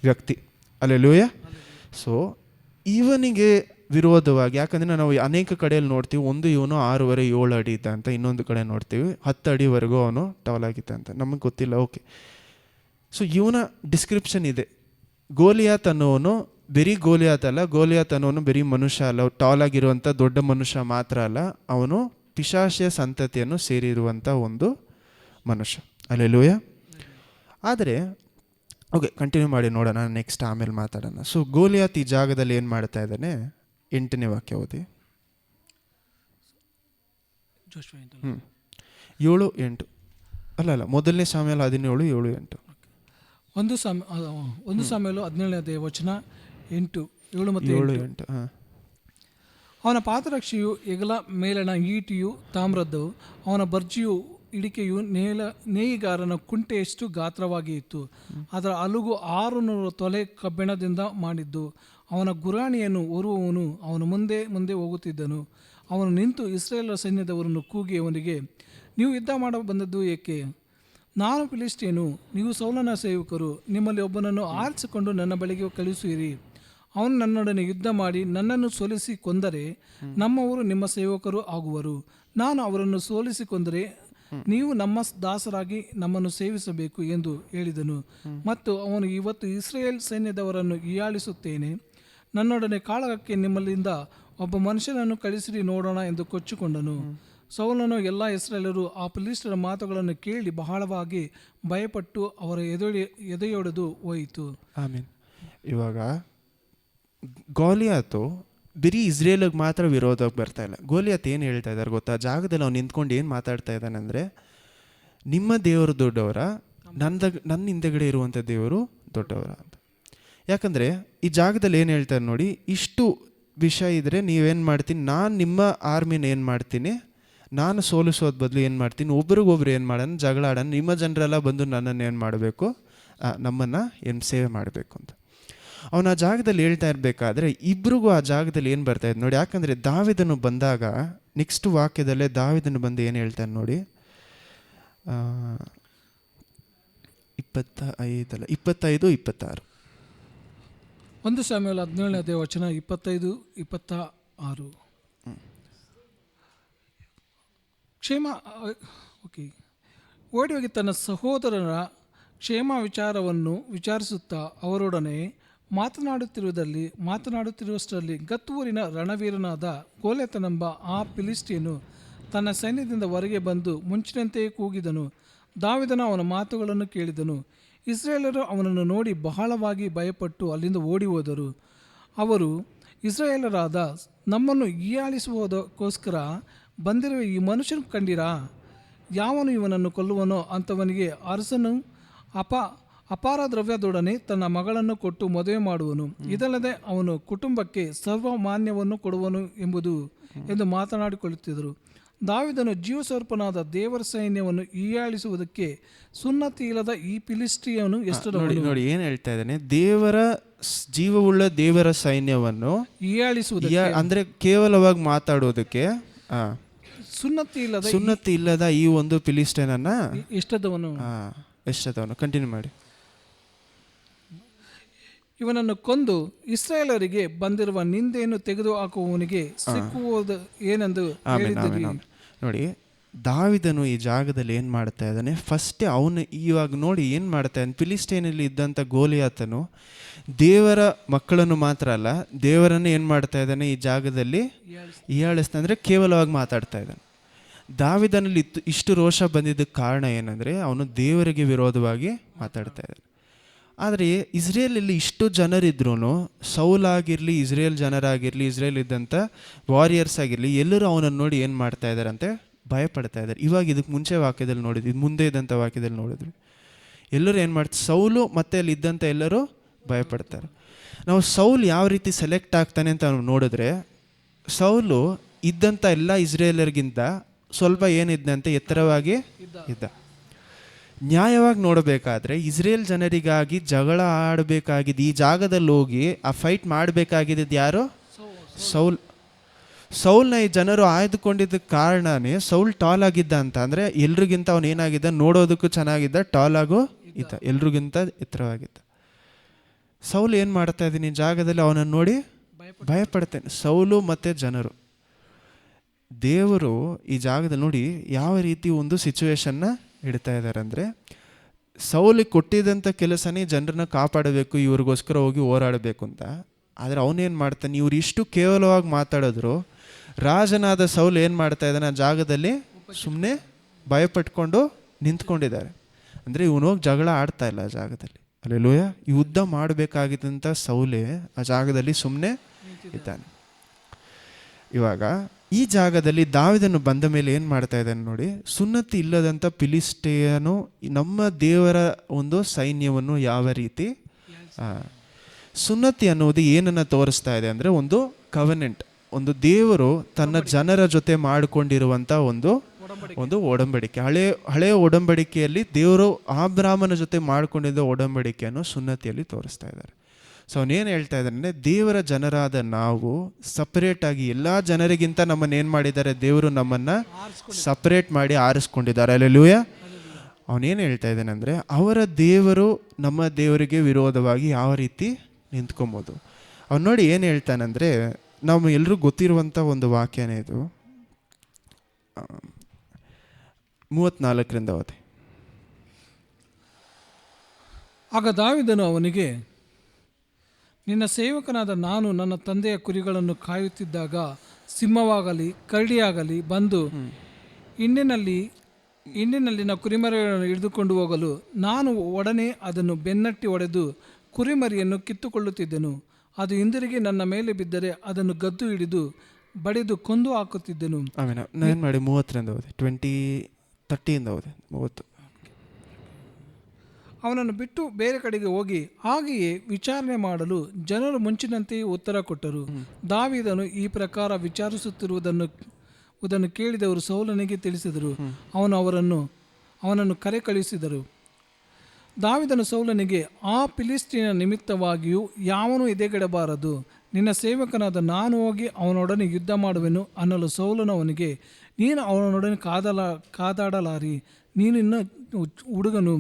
ವ್ಯಕ್ತಿ. ಅಲ್ಲೆಲೂಯ. ಸೊ ಇವನಿಗೆ ವಿರೋಧವಾಗಿ, ಯಾಕಂದರೆ ನಾವು ಅನೇಕ ಕಡೆಯಲ್ಲಿ ನೋಡ್ತೀವಿ, ಇವನು 6'7" ಅಡಿ ಇದ್ದ ಅಂತ, ಇನ್ನೊಂದು ಕಡೆ ನೋಡ್ತೀವಿ 10 ಅಡಿವರೆಗೂ ಅವನು ಟಾಲ್ ಆಗಿದ್ದ ಅಂತ, ನಮಗೆ ಗೊತ್ತಿಲ್ಲ. ಓಕೆ, ಸೊ ಇವನ ಡಿಸ್ಕ್ರಿಪ್ಷನ್ ಇದೆ. ಗೋಲಿಯಾತ್ ಅನ್ನೋನು ಬರೀ ಗೋಲಿಯಾತ್ ಅಲ್ಲ, ಗೋಲಿಯಾತ್ ಅನ್ನೋನು ಬರೀ ಮನುಷ್ಯ ಅಲ್ಲ, ಟಾಲ್ ಆಗಿರುವಂಥ ದೊಡ್ಡ ಮನುಷ್ಯ ಮಾತ್ರ ಅಲ್ಲ, ಅವನು ಪಿಶಾಚಿಯ ಸಂತತಿಯನ್ನು ಸೇರಿರುವಂಥ ಒಂದು ಮನುಷ್ಯ. ಅಲ್ಲೆಲೂಯ. ಆದರೆ ಓಕೆ, ಕಂಟಿನ್ಯೂ ಮಾಡಿ ನೋಡೋಣ, ನೆಕ್ಸ್ಟ್ ಆಮೇಲೆ ಮಾತಾಡೋಣ. ಸೊ ಗೋಲಿಯಾತ್ ಈ ಜಾಗದಲ್ಲಿ ಏನು ಮಾಡ್ತಾ ಇದ್ದಾನೆ, 8ನೇ ವಾಕ್ಯ ಓದಿ. 7-8 ಅಲ್ಲ, ಮೊದಲನೇ ಸಾಮ್ಯಲ 17, 7-8. 1 ಸಾಮ್ಯಲು 17ನೇ ಅಧ್ಯಾಯ ವಚನ 8, 7-8. ಅವನ ಪಾದರಕ್ಷೆಯು ಹೆಗಲ ಮೇಲಣ ಈಟಿಯು ತಾಮ್ರದ್ದು, ಅವನ ಬರ್ಜಿಯು ಇಡಿಕೆಯು ನೇಯಿಗಾರನ ಕುಂಟೆಯಷ್ಟು ಗಾತ್ರವಾಗಿ ಇತ್ತು. ಅದರ ಅಲುಗು 600 ತೊಲೆ ಕಬ್ಬಿಣದಿಂದ ಮಾಡಿದ್ದು. ಅವನ ಗುರಾಣಿಯನ್ನು ಹೊರುವವನು ಅವನ ಮುಂದೆ ಮುಂದೆ ಹೋಗುತ್ತಿದ್ದನು. ಅವನು ನಿಂತು ಇಸ್ರೇಲರ ಸೈನ್ಯದವರನ್ನು ಕೂಗಿ ಅವನಿಗೆ, ನೀವು ಯುದ್ಧ ಮಾಡ ಬಂದದ್ದು ಏಕೆ? ನಾನು ಫಿಲಿಸ್ಟಿಯನು, ನೀವು ಸೌಲನ ಸೇವಕರು. ನಿಮ್ಮಲ್ಲಿ ಒಬ್ಬನನ್ನು ಆರಿಸಿಕೊಂಡು ನನ್ನ ಬಳಿಗೆ ಕಳುಹಿಸಿರಿ. ಅವನು ನನ್ನೊಡನೆ ಯುದ್ಧ ಮಾಡಿ ನನ್ನನ್ನು ಸೋಲಿಸಿ ಕೊಂದರೆ ನಮ್ಮವರು ನಿಮ್ಮ ಸೇವಕರು ಆಗುವರು. ನಾನು ಅವರನ್ನು ಸೋಲಿಸಿ ಕೊಂದರೆ ನೀವು ನಮ್ಮ ದಾಸರಾಗಿ ನಮ್ಮನ್ನು ಸೇವಿಸಬೇಕು ಎಂದು ಹೇಳಿದನು. ಮತ್ತು ಅವನು, ಇವತ್ತು ಇಸ್ರೇಲ್ ಸೈನ್ಯದವರನ್ನು ಹೀಯಾಳಿಸುತ್ತೇನೆ. ನನ್ನೊಡನೆ ಕಾಳಗಕ್ಕೆ ನಿಮ್ಮಲ್ಲಿಂದ ಒಬ್ಬ ಮನುಷ್ಯನನ್ನು ಕಳಿಸಿರಿ ನೋಡೋಣ ಎಂದು ಕೊಚ್ಚಿಕೊಂಡನು. ಸೌಲನು ಎಲ್ಲ ಇಸ್ರೇಲರು ಆ ಫಿಲಿಸ್ಟಿಯರ ಮಾತುಗಳನ್ನು ಕೇಳಿ ಬಹಳವಾಗಿ ಭಯಪಟ್ಟು ಅವರ ಎದೆಯೊಡೆದು ಹೋಯಿತು. ಆಮೇಲೆ ಇವಾಗ ಗೋಲಿಯಾತು ಬರೀ ಇಸ್ರೇಲಿಗೆ ಮಾತ್ರ ವಿರೋಧಕ್ಕೆ ಬರ್ತಾ ಇಲ್ಲ. ಗೋಲಿಯಾತ್ ಏನು ಹೇಳ್ತಾ ಇದ್ದಾರೆ ಗೊತ್ತಾ, ಜಾಗದಲ್ಲಿ ಅವ್ನು ನಿಂತ್ಕೊಂಡು ಏನು ಮಾತಾಡ್ತಾ ಇದ್ದಾನೆ ಅಂದರೆ, ನಿಮ್ಮ ದೇವರು ದೊಡ್ಡವರ, ನನ್ನ ಹಿಂದೆಗಡೆ ಇರುವಂಥ ದೇವರು ದೊಡ್ಡವರ ಅಂತ. ಯಾಕಂದರೆ ಈ ಜಾಗದಲ್ಲಿ ಏನು ಹೇಳ್ತಾರೆ ನೋಡಿ, ಇಷ್ಟು ವಿಷಯ ಇದ್ದರೆ ನೀವೇನು ಮಾಡ್ತೀನಿ, ನಾನು ನಿಮ್ಮ ಆರ್ಮಿನ ಏನು ಮಾಡ್ತೀನಿ, ನಾನು ಸೋಲಿಸೋದು ಬದಲು ಏನು ಮಾಡ್ತೀನಿ, ಒಬ್ರಿಗೊಬ್ರು ಏನು ಮಾಡೋಣ, ಜಗಳ ಆಡೋಣ, ನಿಮ್ಮ ಜನರೆಲ್ಲ ಬಂದು ನನ್ನನ್ನು ಏನು ಮಾಡಬೇಕು, ನಮ್ಮನ್ನು ಏನು ಸೇವೆ ಮಾಡಬೇಕು ಅಂತ. ಅವನು ಆ ಜಾಗದಲ್ಲಿ ಹೇಳ್ತಾ ಇರಬೇಕಾದ್ರೆ ಇಬ್ರಿಗೂ ಆ ಜಾಗದಲ್ಲಿ ಏನು ಬರ್ತಾ ಇದೆ ನೋಡಿ. ಯಾಕಂದರೆ ದಾವಿದನು ಬಂದಾಗ ನೆಕ್ಸ್ಟ್ ವಾಕ್ಯದಲ್ಲೇ ದಾವಿದನು ಬಂದು ಏನು ಹೇಳ್ತಾನೆ ನೋಡಿ, 25-26. 1 ಸಾಮ್ಯುಯೇಲ 17ನೇ ವಚನ 25-26. ಓಡಿ ಹೋಗಿ ತನ್ನ ಸಹೋದರರ ಕ್ಷೇಮ ವಿಚಾರವನ್ನು ವಿಚಾರಿಸುತ್ತಾ ಅವರೊಡನೆ ಮಾತನಾಡುತ್ತಿರುವಷ್ಟರಲ್ಲಿ ಗತ್ ಊರಿನ ರಣವೀರನಾದ ಗೋಲಿಯತನೆಂಬ ಆ ಫಿಲಿಷ್ಟಿಯನು ತನ್ನ ಸೈನ್ಯದಿಂದ ಹೊರಗೆ ಬಂದು ಮುಂಚಿನಂತೆಯೇ ಕೂಗಿದನು. ದಾವೀದನು ಅವನ ಮಾತುಗಳನ್ನು ಕೇಳಿದನು. ಇಸ್ರಾಯೇಲರು ಅವನನ್ನು ನೋಡಿ ಬಹಳವಾಗಿ ಭಯಪಟ್ಟು ಅಲ್ಲಿಂದ ಓಡಿ ಹೋದರು. ಅವರು, ಇಸ್ರಾಯೇಲರಾದ ನಮ್ಮನ್ನು ಹೀಯಾಳಿಸುವುದಕ್ಕೋಸ್ಕರ ಬಂದಿರುವ ಈ ಮನುಷ್ಯನ ಕಂಡಿರಾ? ಯಾವನು ಇವನನ್ನು ಕೊಲ್ಲುವನೋ ಅಂಥವನಿಗೆ ಅರಸನು ಅಪಾರ ದ್ರವ್ಯದೊಡನೆ ತನ್ನ ಮಗಳನ್ನು ಕೊಟ್ಟು ಮದುವೆ ಮಾಡುವನು. ಇದಲ್ಲದೆ ಅವನು ಕುಟುಂಬಕ್ಕೆ ಸರ್ವಮಾನ್ಯವನ್ನು ಕೊಡುವನು ಎಂದು ಮಾತನಾಡಿಕೊಳ್ಳುತ್ತಿದ್ದರು. ದಾವೀದನು ಜೀವಸ್ವರೂಪನಾದ ದೇವರ ಸೈನ್ಯವನ್ನು ಹೀಯಾಳಿಸುವುದಕ್ಕೆ ಸುನ್ನತಿ ಇಲ್ಲದ ಈ ಫಿಲಿಷ್ಟಿಯನು ನೋಡಿ ಏನು ಹೇಳ್ತಾ ಇದ್ದಾನೆ, ದೇವರ ಜೀವವುಳ್ಳ ದೇವರ ಸೈನ್ಯವನ್ನು ಹೀಯಾಳಿಸುವುದಕ್ಕೆ ಅಂದ್ರೆ ಕೇವಲವಾಗಿ ಮಾತಾಡೋದಕ್ಕೆ ಸುನ್ನತಿ ಇಲ್ಲದ ಈ ಒಂದು ಫಿಲಿಸ್ಟೀನನ್ನ ಎಷ್ಟದವನು ಕಂಟಿನ್ಯೂ ಮಾಡಿ ಇವನನ್ನು ಕೊಂದು ಇಸ್ರಾಯೇಲರಿಗೆ ಬಂದಿರುವ ನಿಂದೆಯನ್ನು ತೆಗೆದು ಹಾಕುವವನಿಗೆ ಸಿಕ್ಕುವುದು ಏನೆಂದು ಹೇಳಿದ್ದೀರಿ. ನೋಡಿ, ದಾವಿದನು ಈ ಜಾಗದಲ್ಲಿ ಏನು ಮಾಡ್ತಾ ಇದ್ದಾನೆ, ಫಸ್ಟೇ ಅವನು ಇವಾಗ ನೋಡಿ ಏನು ಮಾಡ್ತಾ ಇದ್ದಾನೆ, ಫಿಲಿಸ್ಟೀನಲ್ಲಿ ಇದ್ದಂಥ ಗೋಲಿಯಾತನು ದೇವರ ಮಕ್ಕಳನ್ನು ಮಾತ್ರ ಅಲ್ಲ, ದೇವರನ್ನು ಏನು ಮಾಡ್ತಾ ಇದ್ದಾನೆ ಈ ಜಾಗದಲ್ಲಿ ಹೀಯಾಳಿಸ್ತಾ, ಅಂದರೆ ಕೇವಲವಾಗಿ ಮಾತಾಡ್ತಾ ಇದ್ದಾನೆ. ದಾವಿದನಲ್ಲಿ ಇಷ್ಟು ರೋಷ ಬಂದಿದ್ದಕ್ಕೆ ಕಾರಣ ಏನಂದರೆ ಅವನು ದೇವರಿಗೆ ವಿರೋಧವಾಗಿ ಮಾತಾಡ್ತಾ ಇದ್ದಾನೆ. ಆದರೆ ಇಸ್ರೇಲಲ್ಲಿ ಇಷ್ಟು ಜನರಿದ್ರೂ ಸೌಲ್ ಆಗಿರಲಿ, ಇಸ್ರೇಲ್ ಜನರಾಗಿರಲಿ, ಇಸ್ರೇಲ್ ಇದ್ದಂಥ ವಾರಿಯರ್ಸ್ ಆಗಿರಲಿ, ಎಲ್ಲರೂ ಅವನನ್ನು ನೋಡಿ ಏನು ಮಾಡ್ತಾ ಇದ್ದಾರೆ ಅಂತ ಭಯಪಡ್ತಾ ಇದ್ದಾರೆ. ಇವಾಗ ಇದಕ್ಕೆ ಮುಂಚೆ ವಾಕ್ಯದಲ್ಲಿ ನೋಡಿದ್ವಿ, ಮುಂದೆ ಇದ್ದಂಥ ವಾಕ್ಯದಲ್ಲಿ ನೋಡಿದ್ವಿ, ಎಲ್ಲರೂ ಏನು ಮಾಡ್ತಾರೆ, ಸೌಲು ಮತ್ತು ಅಲ್ಲಿ ಇದ್ದಂಥ ಎಲ್ಲರೂ ಭಯಪಡ್ತಾರೆ. ನಾವು ಸೌಲ್ ಯಾವ ರೀತಿ ಸೆಲೆಕ್ಟ್ ಆಗ್ತಾನೆ ಅಂತ ನಾವು ನೋಡಿದ್ರೆ, ಸೌಲು ಇದ್ದಂಥ ಎಲ್ಲ ಇಸ್ರೇಲರಿಗಿಂತ ಸ್ವಲ್ಪ ಏನಿದ್ದಂತೆ ಎತ್ತರವಾಗಿ ಇದ್ದ. ನ್ಯಾಯವಾಗಿ ನೋಡಬೇಕಾದ್ರೆ ಇಸ್ರೇಲ್ ಜನರಿಗಾಗಿ ಜಗಳ ಆಡಬೇಕಾಗಿದ್ದು, ಈ ಜಾಗದಲ್ಲಿ ಹೋಗಿ ಆ ಫೈಟ್ ಮಾಡಬೇಕಾಗಿದ್ದು ಯಾರು? ಸೌಲ್ನ ಈ ಜನರು ಆಯ್ದುಕೊಂಡಿದ್ದಕ್ಕೆ ಕಾರಣನೇ ಸೌಲ್ ಟಾಲ್ ಆಗಿದ್ದ ಅಂತ. ಅಂದರೆ ಎಲ್ರಿಗಿಂತ ಅವನು ಏನಾಗಿದ್ದ, ನೋಡೋದಕ್ಕೂ ಚೆನ್ನಾಗಿದ್ದ, ಟಾಲ್ ಆಗೋ ಇದ್ದ, ಎಲ್ರಿಗಿಂತ ಎತ್ತರವಾಗಿದ್ದ. ಸೌಲ್ ಏನು ಮಾಡ್ತಾ ಇದ್ದೀನಿ ಈ ಜಾಗದಲ್ಲಿ, ಅವನನ್ನು ನೋಡಿ ಭಯಪಡ್ತೇನೆ. ಸೌಲು ಮತ್ತು ಜನರು, ದೇವರು ಈ ಜಾಗದಲ್ಲಿ ನೋಡಿ ಯಾವ ರೀತಿ ಒಂದು ಸಿಚುವೇಶನ್ನ ಇಡ್ತಾ ಇದ್ದಾರೆ ಅಂದರೆ, ಸೌಲಿಗೆ ಕೊಟ್ಟಿದ್ದಂಥ ಕೆಲಸನೇ ಜನರನ್ನ ಕಾಪಾಡಬೇಕು, ಇವ್ರಿಗೋಸ್ಕರ ಹೋಗಿ ಹೋರಾಡಬೇಕು ಅಂತ. ಆದರೆ ಅವನೇನು ಮಾಡ್ತಾನೆ, ಇವ್ರು ಇಷ್ಟು ಕೇವಲವಾಗಿ ಮಾತಾಡಿದ್ರು, ರಾಜನಾದ ಸೌಲ್ ಏನು ಮಾಡ್ತಾ ಇದ್ದಾನೆ, ಆ ಜಾಗದಲ್ಲಿ ಸುಮ್ಮನೆ ಭಯಪಟ್ಕೊಂಡು ನಿಂತ್ಕೊಂಡಿದ್ದಾರೆ. ಅಂದರೆ ಇವನು ಹೋಗಿ ಜಗಳ ಆಡ್ತಾ ಇಲ್ಲ ಆ ಜಾಗದಲ್ಲಿ. ಅಲ್ಲೆಲ್ಲೂಯ, ಯುದ್ಧ ಮಾಡಬೇಕಾಗಿದ್ದಂಥ ಸೌಲೇ ಆ ಜಾಗದಲ್ಲಿ ಸುಮ್ಮನೆ ಇದ್ದಾನೆ. ಇವಾಗ ಈ ಜಾಗದಲ್ಲಿ ದಾವಿದನು ಬಂದ ಮೇಲೆ ಏನು ಮಾಡ್ತಾ ಇದ್ದಾನೆ ನೋಡಿ, ಸುನ್ನತಿ ಇಲ್ಲದಂಥ ಫಿಲಿಸ್ಟಿಯನು ನಮ್ಮ ದೇವರ ಒಂದು ಸೈನ್ಯವನ್ನು ಯಾವ ರೀತಿ, ಸುನ್ನತಿ ಅನ್ನೋದು ಏನನ್ನು ತೋರಿಸ್ತಾ ಇದೆ ಅಂದರೆ ಒಂದು ಕವನೆಂಟ್, ಒಂದು ದೇವರು ತನ್ನ ಜನರ ಜೊತೆ ಮಾಡಿಕೊಂಡಿರುವಂಥ ಒಂದು ಒಡಂಬಡಿಕೆ. ಹಳೆಯ ಒಡಂಬಡಿಕೆಯಲ್ಲಿ ದೇವರು ಅಬ್ರಹಾಮನ ಜೊತೆ ಮಾಡಿಕೊಂಡಿದ್ದ ಒಡಂಬಡಿಕೆಯನ್ನು ಸುನ್ನತಿಯಲ್ಲಿ ತೋರಿಸ್ತಾ ಇದ್ದಾರೆ. ಸೊ ಅವನೇನು ಹೇಳ್ತಾ ಇದ್ದಾನೆ, ದೇವರ ಜನರಾದ ನಾವು ಸಪರೇಟಾಗಿ ಎಲ್ಲ ಜನರಿಗಿಂತ ನಮ್ಮನ್ನು ಏನು ಮಾಡಿದ್ದಾರೆ, ದೇವರು ನಮ್ಮನ್ನು ಸಪರೇಟ್ ಮಾಡಿ ಆರಿಸ್ಕೊಂಡಿದ್ದಾರೆ. ಅಲ್ಲೆಲ್ಲೂಯ. ಅವನೇನು ಹೇಳ್ತಾ ಇದ್ದಾನೆ ಅಂದರೆ, ಅವರ ದೇವರು ನಮ್ಮ ದೇವರಿಗೆ ವಿರೋಧವಾಗಿ ಯಾವ ರೀತಿ ನಿಂತ್ಕೊಬೋದು. ಅವ್ನು ನೋಡಿ ಏನು ಹೇಳ್ತಾನಂದರೆ, ನಾವು ಎಲ್ಲರೂ ಗೊತ್ತಿರುವಂಥ ಒಂದು ವಾಕ್ಯನೇ ಇದು, 34 ಓದಿ. ಆಗ ದಾವೀದನು ಅವನಿಗೆ, ನಿನ್ನ ಸೇವಕನಾದ ನಾನು ನನ್ನ ತಂದೆಯ ಕುರಿಗಳನ್ನು ಕಾಯುತ್ತಿದ್ದಾಗ ಸಿಂಹವಾಗಲಿ ಕರಡಿಯಾಗಲಿ ಬಂದು ಹಿಂಡಿನಲ್ಲಿನ ಕುರಿಮರಿಯನ್ನು ಹಿಡಿದುಕೊಂಡು ಹೋಗಲು ನಾನು ಒಡನೆ ಅದನ್ನು ಬೆನ್ನಟ್ಟಿ ಹೊಡೆದು ಕುರಿಮರಿಯನ್ನು ಕಿತ್ತುಕೊಳ್ಳುತ್ತಿದ್ದೆನು. ಅದು ಹಿಂದಿರುಗಿ ನನ್ನ ಮೇಲೆ ಬಿದ್ದರೆ ಅದನ್ನು ಗದ್ದು ಹಿಡಿದು ಬಡಿದು ಕೊಂದು ಹಾಕುತ್ತಿದ್ದೆನು. ಏನು ಮಾಡಿ 30 ಓದಿ, 30 30. ಅವನನ್ನು ಬಿಟ್ಟು ಬೇರೆ ಕಡೆಗೆ ಹೋಗಿ ಹಾಗೆಯೇ ವಿಚಾರಣೆ ಮಾಡಲು ಜನರು ಮುಂಚಿನಂತೆಯೇ ಉತ್ತರ ಕೊಟ್ಟರು. ದಾವೀದನು ಈ ಪ್ರಕಾರ ವಿಚಾರಿಸುತ್ತಿರುವುದನ್ನು ಕೇಳಿದವರು ಸೌಲನಿಗೆ ತಿಳಿಸಿದರು. ಅವನನ್ನು ಕರೆ ಕಳುಹಿಸಿದರು. ದಾವೀದನು ಸೌಲನಿಗೆ, ಆ ಫಿಲಿಸ್ತೀನ ನಿಮಿತ್ತವಾಗಿಯೂ ಯಾವನೂ ಎದೆಗೆಡಬಾರದು, ನಿನ್ನ ಸೇವಕನಾದ ನಾನು ಹೋಗಿ ಅವನೊಡನೆ ಯುದ್ಧ ಮಾಡುವೆನು ಅನ್ನಲು ಸೌಲನು ಅವನಿಗೆ, ನೀನು ಅವನೊಡನೆ ಕಾದಾಡಲಾರಿ, ನೀನು ಇನ್ನೂ ಹುಡುಗನು,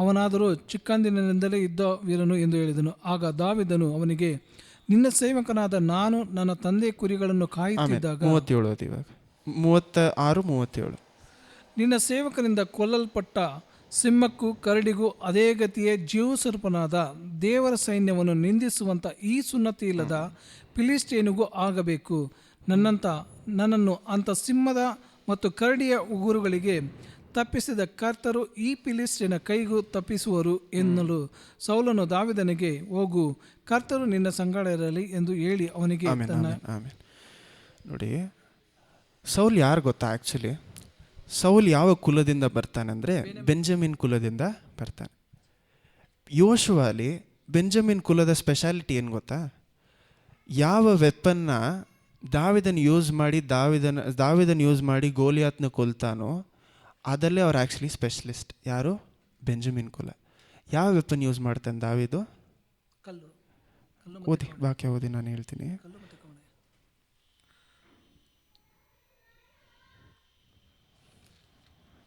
ಅವನಾದರೂ ಚಿಕ್ಕಂದಿನಿಂದಲೇ ಯುದ್ಧ ವೀರನು ಎಂದು ಹೇಳಿದನು. ಆಗ ದಾವೀದನು ಅವನಿಗೆ, ನಿನ್ನ ಸೇವಕನಾದ ನಾನು ನನ್ನ ತಂದೆ ಕುರಿಗಳನ್ನು ಕಾಯುತ್ತಿದ್ದಾಗ 37 ಓದಿ ಇವಾಗ 36-37 ನಿನ್ನ ಸೇವಕರಿಂದ ಕೊಲ್ಲಲ್ಪಟ್ಟ ಸಿಂಹಕ್ಕೂ ಕರಡಿಗೂ ಅದೇ ಗತಿಯೇ ಜೀವಸ್ವರೂಪನಾದ ದೇವರ ಸೈನ್ಯವನ್ನು ನಿಂದಿಸುವಂಥ ಈ ಸುನ್ನತಿ ಇಲ್ಲದ ಫಿಲಿಸ್ತೀನಿಗೂ ಆಗಬೇಕು. ನನ್ನನ್ನು ಅಂಥ ಸಿಂಹದ ಮತ್ತು ಕರಡಿಯ ಉಗುರುಗಳಿಗೆ ತಪ್ಪಿಸಿದ ಕರ್ತರು ಈ ಫಿಲಿಸ್ತೀನ ಕೈಗೂ ತಪ್ಪಿಸುವರು ಎನ್ನಲು ಸೌಲನು ದಾವೀದನಿಗೆ, ಹೋಗು, ಕರ್ತರು ನಿನ್ನ ಸಂಗಡ ಇರಲಿ ಎಂದು ಹೇಳಿ ಅವನಿಗೆ ನೋಡಿ, ಸೌಲ್ ಯಾರು ಗೊತ್ತಾ? ಆ್ಯಕ್ಚುಲಿ ಸೌಲ್ ಯಾವ ಕುಲದಿಂದ ಬರ್ತಾನೆ ಅಂದರೆ ಬೆಂಜಮಿನ್ ಕುಲದಿಂದ ಬರ್ತಾನೆ. ಯೋಶುವಲ್ಲಿ ಬೆಂಜಮಿನ್ ಕುಲದ ಸ್ಪೆಷಾಲಿಟಿ ಏನು ಗೊತ್ತಾ? ಯಾವ ವೆಪನ್ನ ದಾವಿದನ್ ಯೂಸ್ ಮಾಡಿ ಗೋಲಿಯಾತ್ನ ಕೊಲ್ತಾನೋ ಅದಲ್ಲೇ ಅವ್ರು ಆ್ಯಕ್ಚುಲಿ ಸ್ಪೆಷಲಿಸ್ಟ್. ಯಾರು? ಬೆಂಜಮಿನ್ ಕುಲ. ಯಾವ ವೆಪನ್ ಯೂಸ್ ಮಾಡ್ತಾನೆ ದಾವಿದು? ಓದಿ, ವಾಕ್ಯ ಓದಿ, ನಾನು ಹೇಳ್ತೀನಿ.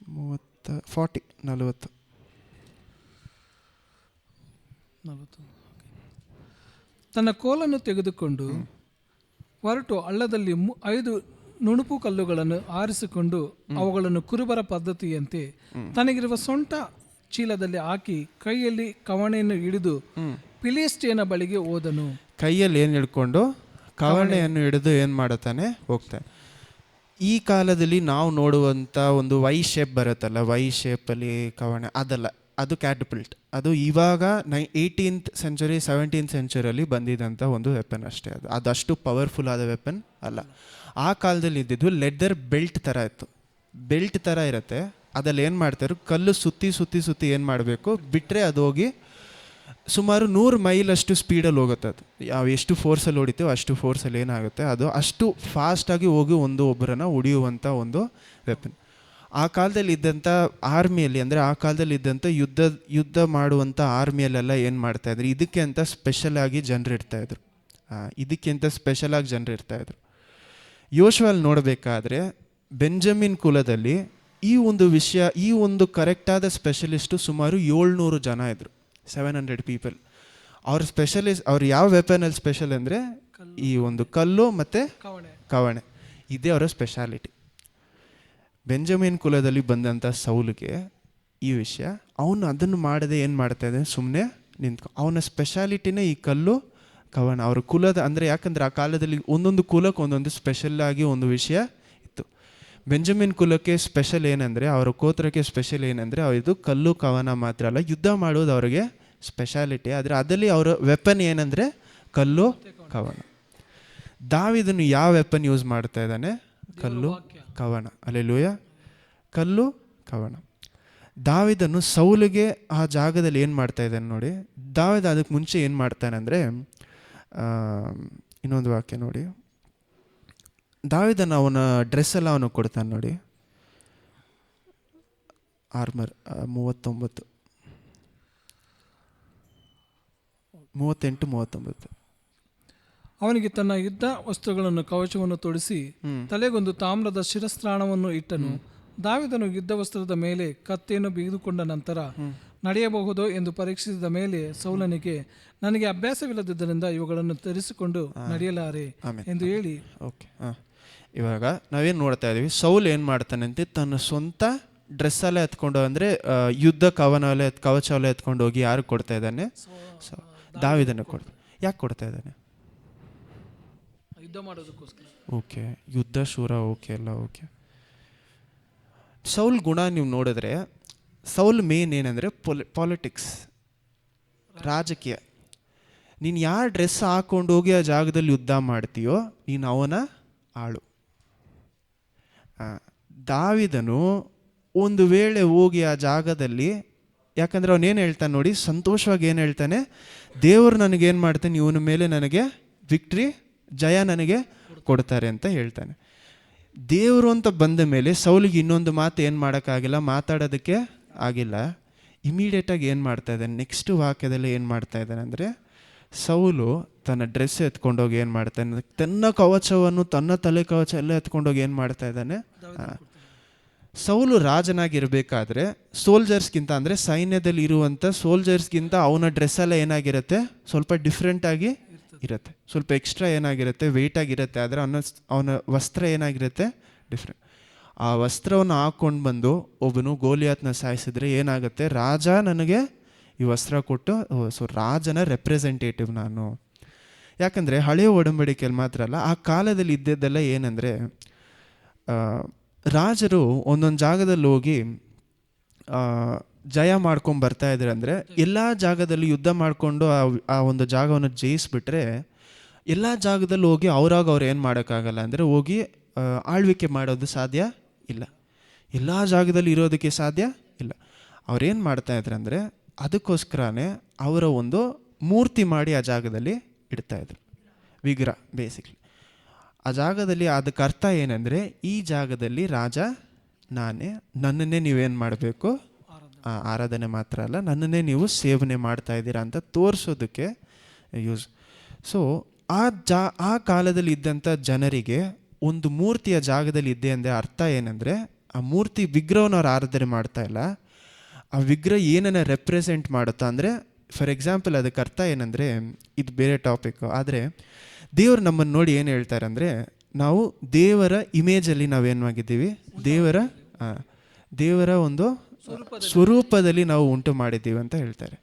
40 ತನ್ನ ಕೋಲನ್ನು ತೆಗೆದುಕೊಂಡು ಹೊರಟು ಹಳ್ಳದಲ್ಲಿ 5 ನುಣುಪು ಕಲ್ಲುಗಳನ್ನು ಆರಿಸಿಕೊಂಡು ಅವುಗಳನ್ನು ಕುರುಬರ ಪದ್ಧತಿಯಂತೆ ತನಗಿರುವ ಸೊಂಟ ಚೀಲದಲ್ಲಿ ಹಾಕಿ ಕೈಯಲ್ಲಿ ಕವಣೆಯನ್ನು ಹಿಡಿದು ಫಿಲಿಸ್ಟಿಯನ ಬಳಿಗೆ ಹೋದನು. ಕೈಯಲ್ಲಿ ಏನು ಹಿಡ್ಕೊಂಡು ಕವಣೆಯನ್ನು ಹಿಡಿದು ಏನು ಮಾಡುತ್ತಾನೆ? ಹೋಗ್ತಾನೆ. ಈ ಕಾಲದಲ್ಲಿ ನಾವು ನೋಡುವಂಥ ಒಂದು ವೈ ಶೇಪ್ ಬರುತ್ತಲ್ಲ, ವೈ ಶೇಪಲ್ಲಿ ಕವಣೆ, ಅದಲ್ಲ, ಅದು ಕ್ಯಾಟಪಲ್ಟ್. ಅದು ಇವಾಗ 18th ಸೆಂಚುರಿ 17th ಸೆಂಚುರಿಯಲ್ಲಿ ಬಂದಿದ್ದಂಥ ಒಂದು ವೆಪನ್ ಅಷ್ಟೇ. ಅದು ಅಷ್ಟು ಪವರ್ಫುಲ್ ಆದ ವೆಪನ್ ಅಲ್ಲ. ಆ ಕಾಲದಲ್ಲಿ ಇದ್ದಿದ್ದು ಲೆದರ್ ಬೆಲ್ಟ್ ಥರ ಇತ್ತು. ಬೆಲ್ಟ್ ಥರ ಇರುತ್ತೆ, ಅದ್ರಲ್ಲಿ ಏನು ಮಾಡ್ತಾರೆ, ಕಲ್ಲು ಸುತ್ತಿ ಏನು ಮಾಡಬೇಕು ಬಿಟ್ಟರೆ ಅದು ಹೋಗಿ ಸುಮಾರು 100 ಮೈಲಷ್ಟು ಸ್ಪೀಡಲ್ಲಿ ಹೋಗುತ್ತೆ. ಅದು ಎಷ್ಟು ಫೋರ್ಸಲ್ಲಿ ಹೊಡಿತೀವೋ ಅಷ್ಟು ಫೋರ್ಸಲ್ಲಿ ಏನಾಗುತ್ತೆ, ಅದು ಅಷ್ಟು ಫಾಸ್ಟಾಗಿ ಹೋಗಿ ಒಬ್ಬರನ್ನು ಹೊಡೆಯುವಂಥ ಒಂದು ವೆಪನ್. ಆ ಕಾಲದಲ್ಲಿ ಇದ್ದಂಥ ಆರ್ಮಿಯಲ್ಲಿ, ಅಂದರೆ ಆ ಕಾಲದಲ್ಲಿ ಇದ್ದಂಥ ಯುದ್ಧ ಮಾಡುವಂಥ ಆರ್ಮಿಯಲ್ಲೆಲ್ಲ ಏನು ಮಾಡ್ತಾಯಿದ್ರು, ಇದಕ್ಕೆ ಅಂತ ಸ್ಪೆಷಲಾಗಿ ಜನರು ಇರ್ತಾಯಿದ್ರು. ಯೋಶುವಲ್ಲಿ ನೋಡಬೇಕಾದ್ರೆ ಬೆಂಜಮಿನ್ ಕುಲದಲ್ಲಿ ಈ ಒಂದು ಕರೆಕ್ಟಾದ ಸ್ಪೆಷಲಿಸ್ಟು ಸುಮಾರು 700 ಜನ ಇದ್ದರು, 700 ಪೀಪಲ್. ಅವ್ರು ಯಾವ ವೆಪನಲ್ಲಿ ಸ್ಪೆಷಲ್ ಅಂದರೆ ಈ ಒಂದು ಕಲ್ಲು ಮತ್ತು ಕವಣೆ, ಇದೇ ಅವರ ಸ್ಪೆಷಾಲಿಟಿ. ಬೆಂಜಮಿನ್ ಕುಲದಲ್ಲಿ ಬಂದಂಥ ಸೌಲಿಗೆ ಈ ವಿಷಯ, ಅವನು ಅದನ್ನು ಮಾಡದೆ ಏನು ಮಾಡ್ತಾಯಿದ್ದಾನೆ, ಸುಮ್ಮನೆ ಅವನ ಸ್ಪೆಷಾಲಿಟಿನೇ ಈ ಕಲ್ಲು ಕವಣ. ಅವ್ರ ಕುಲದ ಅಂದರೆ, ಯಾಕಂದರೆ ಆ ಕಾಲದಲ್ಲಿ ಒಂದೊಂದು ಕುಲಕ್ಕೆ ಒಂದೊಂದು ಸ್ಪೆಷಲ್ಲಾಗಿ ಒಂದು ವಿಷಯ ಇತ್ತು. ಬೆಂಜಮಿನ್ ಕುಲಕ್ಕೆ ಸ್ಪೆಷಲ್ ಏನಂದರೆ, ಅವರ ಗೋತ್ರಕ್ಕೆ ಸ್ಪೆಷಲ್ ಏನಂದರೆ, ಇದು ಕಲ್ಲು ಕವನ ಮಾತ್ರ ಅಲ್ಲ, ಯುದ್ಧ ಮಾಡೋದು ಅವ್ರಿಗೆ ಸ್ಪೆಷಾಲಿಟಿ. ಆದರೆ ಅದರಲ್ಲಿ ಅವರ ವೆಪನ್ ಏನಂದರೆ ಕಲ್ಲು ಕವನ. ದಾವೀದನು ಯಾವ ವೆಪನ್ ಯೂಸ್ ಮಾಡ್ತಾ ಇದ್ದಾನೆ? ಕಲ್ಲು ಕವನ. ಅಲ್ಲೆಲೂಯ, ಕಲ್ಲು ಕವನ. ದಾವೀದನು ಸೌಲಿಗೆ ಆ ಜಾಗದಲ್ಲಿ ಏನು ಮಾಡ್ತಾ ಇದ್ದಾನೆ ನೋಡಿ. ದಾವೀದ ಅದಕ್ಕೆ ಮುಂಚೆ ಏನು ಮಾಡ್ತಾನೆ ಅಂದರೆ, ಇನ್ನೊಂದು ವಾಕ್ಯ ನೋಡಿ, ದಾವೀದನ ಅವನ ಡ್ರೆಸ್ ಎಲ್ಲ ಅವನು ಕೊಡ್ತಾನೆ ನೋಡಿ. ಆರ್ಮರ್ 38-39. ಅವನಿಗೆ ತನ್ನ ಯುದ್ಧ ವಸ್ತುಗಳನ್ನು ಕವಚವನ್ನು ತೊಡಿಸಿ ತಲೆಗೊಂದು ತಾಮ್ರದ ಶಿರಸ್ತ್ರಾಣವನ್ನು ಇಟ್ಟನು. ದಾವೀದನು ಯುದ್ಧ ವಸ್ತ್ರದ ಮೇಲೆ ಕತ್ತಿಯನ್ನು ಬಿಗಿದುಕೊಂಡ ನಂತರ ನಡೆಯಬಹುದೋ ಎಂದು ಪರೀಕ್ಷಿಸಿದ ಮೇಲೆ ಸೌಲನಿಗೆ, ನನಗೆ ಅಭ್ಯಾಸವಿಲ್ಲದಿದ್ದರಿಂದ ಇವುಗಳನ್ನು ಧರಿಸಿಕೊಂಡು ನಡೆಯಲಾರೆ ಎಂದು ಹೇಳಿ. ಓಕೆ, ಇವಾಗ ನಾವೇನು ನೋಡ್ತಾ ಇದ್ದೀವಿ, ಸೌಲ್ ಏನು ಮಾಡ್ತಾನಂತೆ, ತನ್ನ ಸ್ವಂತ ಡ್ರೆಸ್ಸಲ್ಲೇ ಎತ್ಕೊಂಡು, ಅಂದರೆ ಯುದ್ಧ ಕವಚವಲ್ಲೇ ಎತ್ಕೊಂಡು ಹೋಗಿ ಯಾರು ಕೊಡ್ತಾ ಇದ್ದಾನೆ? ದಾವೀದನ ಯಾಕೆ ಕೊಡ್ತಾ ಇದ್ದಾನೆ? ಯುದ್ಧ ಮಾಡೋದಕ್ಕೋಸ್ಕರ. ಓಕೆ, ಯುದ್ಧ ಶೂರ, ಓಕೆ, ಎಲ್ಲ ಓಕೆ. ಸೌಲ್ ಗುಣ ನೀವು ನೋಡಿದ್ರೆ, ಸೌಲ್ ಮೇನ್ ಏನಂದರೆ ಪಾಲಿಟಿಕ್ಸ್, ರಾಜಕೀಯ. ನೀನು ಯಾರ ಡ್ರೆಸ್ ಹಾಕೊಂಡು ಹೋಗಿ ಆ ಜಾಗದಲ್ಲಿ ಯುದ್ಧ ಮಾಡ್ತೀಯೋ ನೀನು ಅವನ ಆಳು. ದಾವೀದನು ಒಂದು ವೇಳೆ ಹೋಗಿ ಆ ಜಾಗದಲ್ಲಿ, ಯಾಕಂದರೆ ಅವನೇನು ಹೇಳ್ತಾನೆ ನೋಡಿ, ಸಂತೋಷವಾಗಿ ಏನು ಹೇಳ್ತಾನೆ, ದೇವರು ನನಗೇನು ಮಾಡ್ತಾನೆ, ಇವನ ಮೇಲೆ ನನಗೆ ವಿಕ್ಟ್ರಿ, ಜಯ ನನಗೆ ಕೊಡ್ತಾರೆ ಅಂತ ಹೇಳ್ತಾನೆ. ದೇವರು ಅಂತ ಬಂದ ಮೇಲೆ ಸೌಲಿಗೆ ಇನ್ನೊಂದು ಮಾತು ಏನು ಮಾಡೋಕ್ಕಾಗಿಲ್ಲ, ಮಾತಾಡೋದಕ್ಕೆ ಆಗಿಲ್ಲ. ಇಮಿಡಿಯೇಟಾಗಿ ಏನು ಮಾಡ್ತಾ ಇದ್ದಾನೆ, ನೆಕ್ಸ್ಟ್ ವಾಕ್ಯದಲ್ಲಿ ಏನು ಮಾಡ್ತಾ ಇದ್ದಾನೆ ಅಂದರೆ, ಸೌಲು ತನ್ನ ಡ್ರೆಸ್ ಎತ್ಕೊಂಡೋಗಿ ಏನು ಮಾಡ್ತಾನೆ, ತನ್ನ ಕವಚವನ್ನು, ತನ್ನ ತಲೆ ಕವಚ ಎಲ್ಲ ಎತ್ಕೊಂಡೋಗಿ ಏನು ಮಾಡ್ತಾ ಇದ್ದಾನೆ. ಸೌಲು ರಾಜನಾಗಿರಬೇಕಾದ್ರೆ ಸೋಲ್ಜರ್ಸ್ಗಿಂತ, ಅಂದರೆ ಸೈನ್ಯದಲ್ಲಿ ಇರುವಂಥ ಸೋಲ್ಜರ್ಸ್ಗಿಂತ ಅವನ ಡ್ರೆಸ್ ಎಲ್ಲ ಏನಾಗಿರುತ್ತೆ, ಸ್ವಲ್ಪ ಡಿಫ್ರೆಂಟಾಗಿ ಇರುತ್ತೆ, ಸ್ವಲ್ಪ ಎಕ್ಸ್ಟ್ರಾ ಏನಾಗಿರುತ್ತೆ, ವೆಯ್ಟಾಗಿರುತ್ತೆ. ಆದರೆ ಅವನ ವಸ್ತ್ರ ಏನಾಗಿರುತ್ತೆ, ಡಿಫ್ರೆಂಟ್. ಆ ವಸ್ತ್ರವನ್ನು ಹಾಕ್ಕೊಂಡು ಬಂದು ಒಬ್ಬನು ಗೋಲಿಯಾತ್ನ ಸಾಯಿಸಿದ್ರೆ ಏನಾಗುತ್ತೆ, ರಾಜ ನನಗೆ ಈ ವಸ್ತ್ರ ಕೊಟ್ಟು, ಸೊ ರಾಜನ ರೆಪ್ರೆಸೆಂಟೇಟಿವ್ ನಾನು. ಯಾಕಂದರೆ ಹಳೆಯ ಒಡಂಬಡಿಕೆಯಲ್ಲಿ ಮಾತ್ರ ಅಲ್ಲ, ಆ ಕಾಲದಲ್ಲಿ ಇದ್ದದ್ದೆಲ್ಲ ಏನಂದರೆ, ರಾಜರು ಒಂದೊಂದು ಜಾಗದಲ್ಲಿ ಹೋಗಿ ಜಯ ಮಾಡ್ಕೊಂಡು ಬರ್ತಾ ಇದ್ದಾರೆ. ಅಂದರೆ ಎಲ್ಲ ಜಾಗದಲ್ಲಿ ಯುದ್ಧ ಮಾಡಿಕೊಂಡು ಆ ಒಂದು ಜಾಗವನ್ನು ಜಯಿಸ್ಬಿಟ್ರೆ ಎಲ್ಲ ಜಾಗದಲ್ಲಿ ಹೋಗಿ ಅವ್ರು ಏನು ಮಾಡೋಕ್ಕಾಗಲ್ಲ, ಅಂದರೆ ಹೋಗಿ ಆಳ್ವಿಕೆ ಮಾಡೋದು ಸಾಧ್ಯ ಇಲ್ಲ, ಎಲ್ಲ ಜಾಗದಲ್ಲಿ ಇರೋದಕ್ಕೆ ಸಾಧ್ಯ ಇಲ್ಲ. ಅವ್ರೇನು ಮಾಡ್ತಾಯಿದ್ರು ಅಂದರೆ, ಅದಕ್ಕೋಸ್ಕರನೇ ಅವರ ಒಂದು ಮೂರ್ತಿ ಮಾಡಿ ಆ ಜಾಗದಲ್ಲಿ ಇಡ್ತಾಯಿದ್ರು, ವಿಗ್ರಹ ಬೇಸಿಕ್ಲಿ. ಆ ಜಾಗದಲ್ಲಿ ಅದಕ್ಕೆ ಅರ್ಥ ಏನಂದರೆ, ಈ ಜಾಗದಲ್ಲಿ ರಾಜ ನಾನೇ, ನನ್ನನ್ನೇ ನೀವೇನು ಮಾಡಬೇಕು, ಆರಾಧನೆ ಮಾತ್ರ ಅಲ್ಲ, ನನ್ನನ್ನೇ ನೀವು ಸೇವನೆ ಮಾಡ್ತಾ ಇದ್ದೀರಾ ಅಂತ ತೋರಿಸೋದಕ್ಕೆ ಯೂಸ್. ಸೊ ಆ ಕಾಲದಲ್ಲಿ ಇದ್ದಂಥ ಜನರಿಗೆ ಒಂದು ಮೂರ್ತಿಯ ಜಾಗದಲ್ಲಿ ಇದ್ದೆ ಅಂದರೆ ಅರ್ಥ ಏನಂದರೆ, ಆ ಮೂರ್ತಿ ವಿಗ್ರಹವನ್ನು ಅವ್ರು ಆರಾಧನೆ ಮಾಡ್ತಾ ಇಲ್ಲ, ಆ ವಿಗ್ರಹ ಏನನ್ನ ರೆಪ್ರೆಸೆಂಟ್ ಮಾಡುತ್ತಾ ಅಂದರೆ, ಫಾರ್ ಎಕ್ಸಾಂಪಲ್ ಅದಕ್ಕೆ ಅರ್ಥ ಏನಂದರೆ, ಇದು ಬೇರೆ ಟಾಪಿಕ್ಕು, ಆದರೆ ದೇವರು ನಮ್ಮನ್ನು ನೋಡಿ ಏನು ಹೇಳ್ತಾರೆ ಅಂದರೆ, ನಾವು ದೇವರ ಇಮೇಜಲ್ಲಿ ನಾವೇನಾಗಿದ್ದೀವಿ, ದೇವರ ಒಂದು ಸ್ವರೂಪದಲ್ಲಿ ನಾವು ಉಂಟು ಮಾಡಿದ್ದೀವಿ ಅಂತ ಹೇಳ್ತಾರೆ.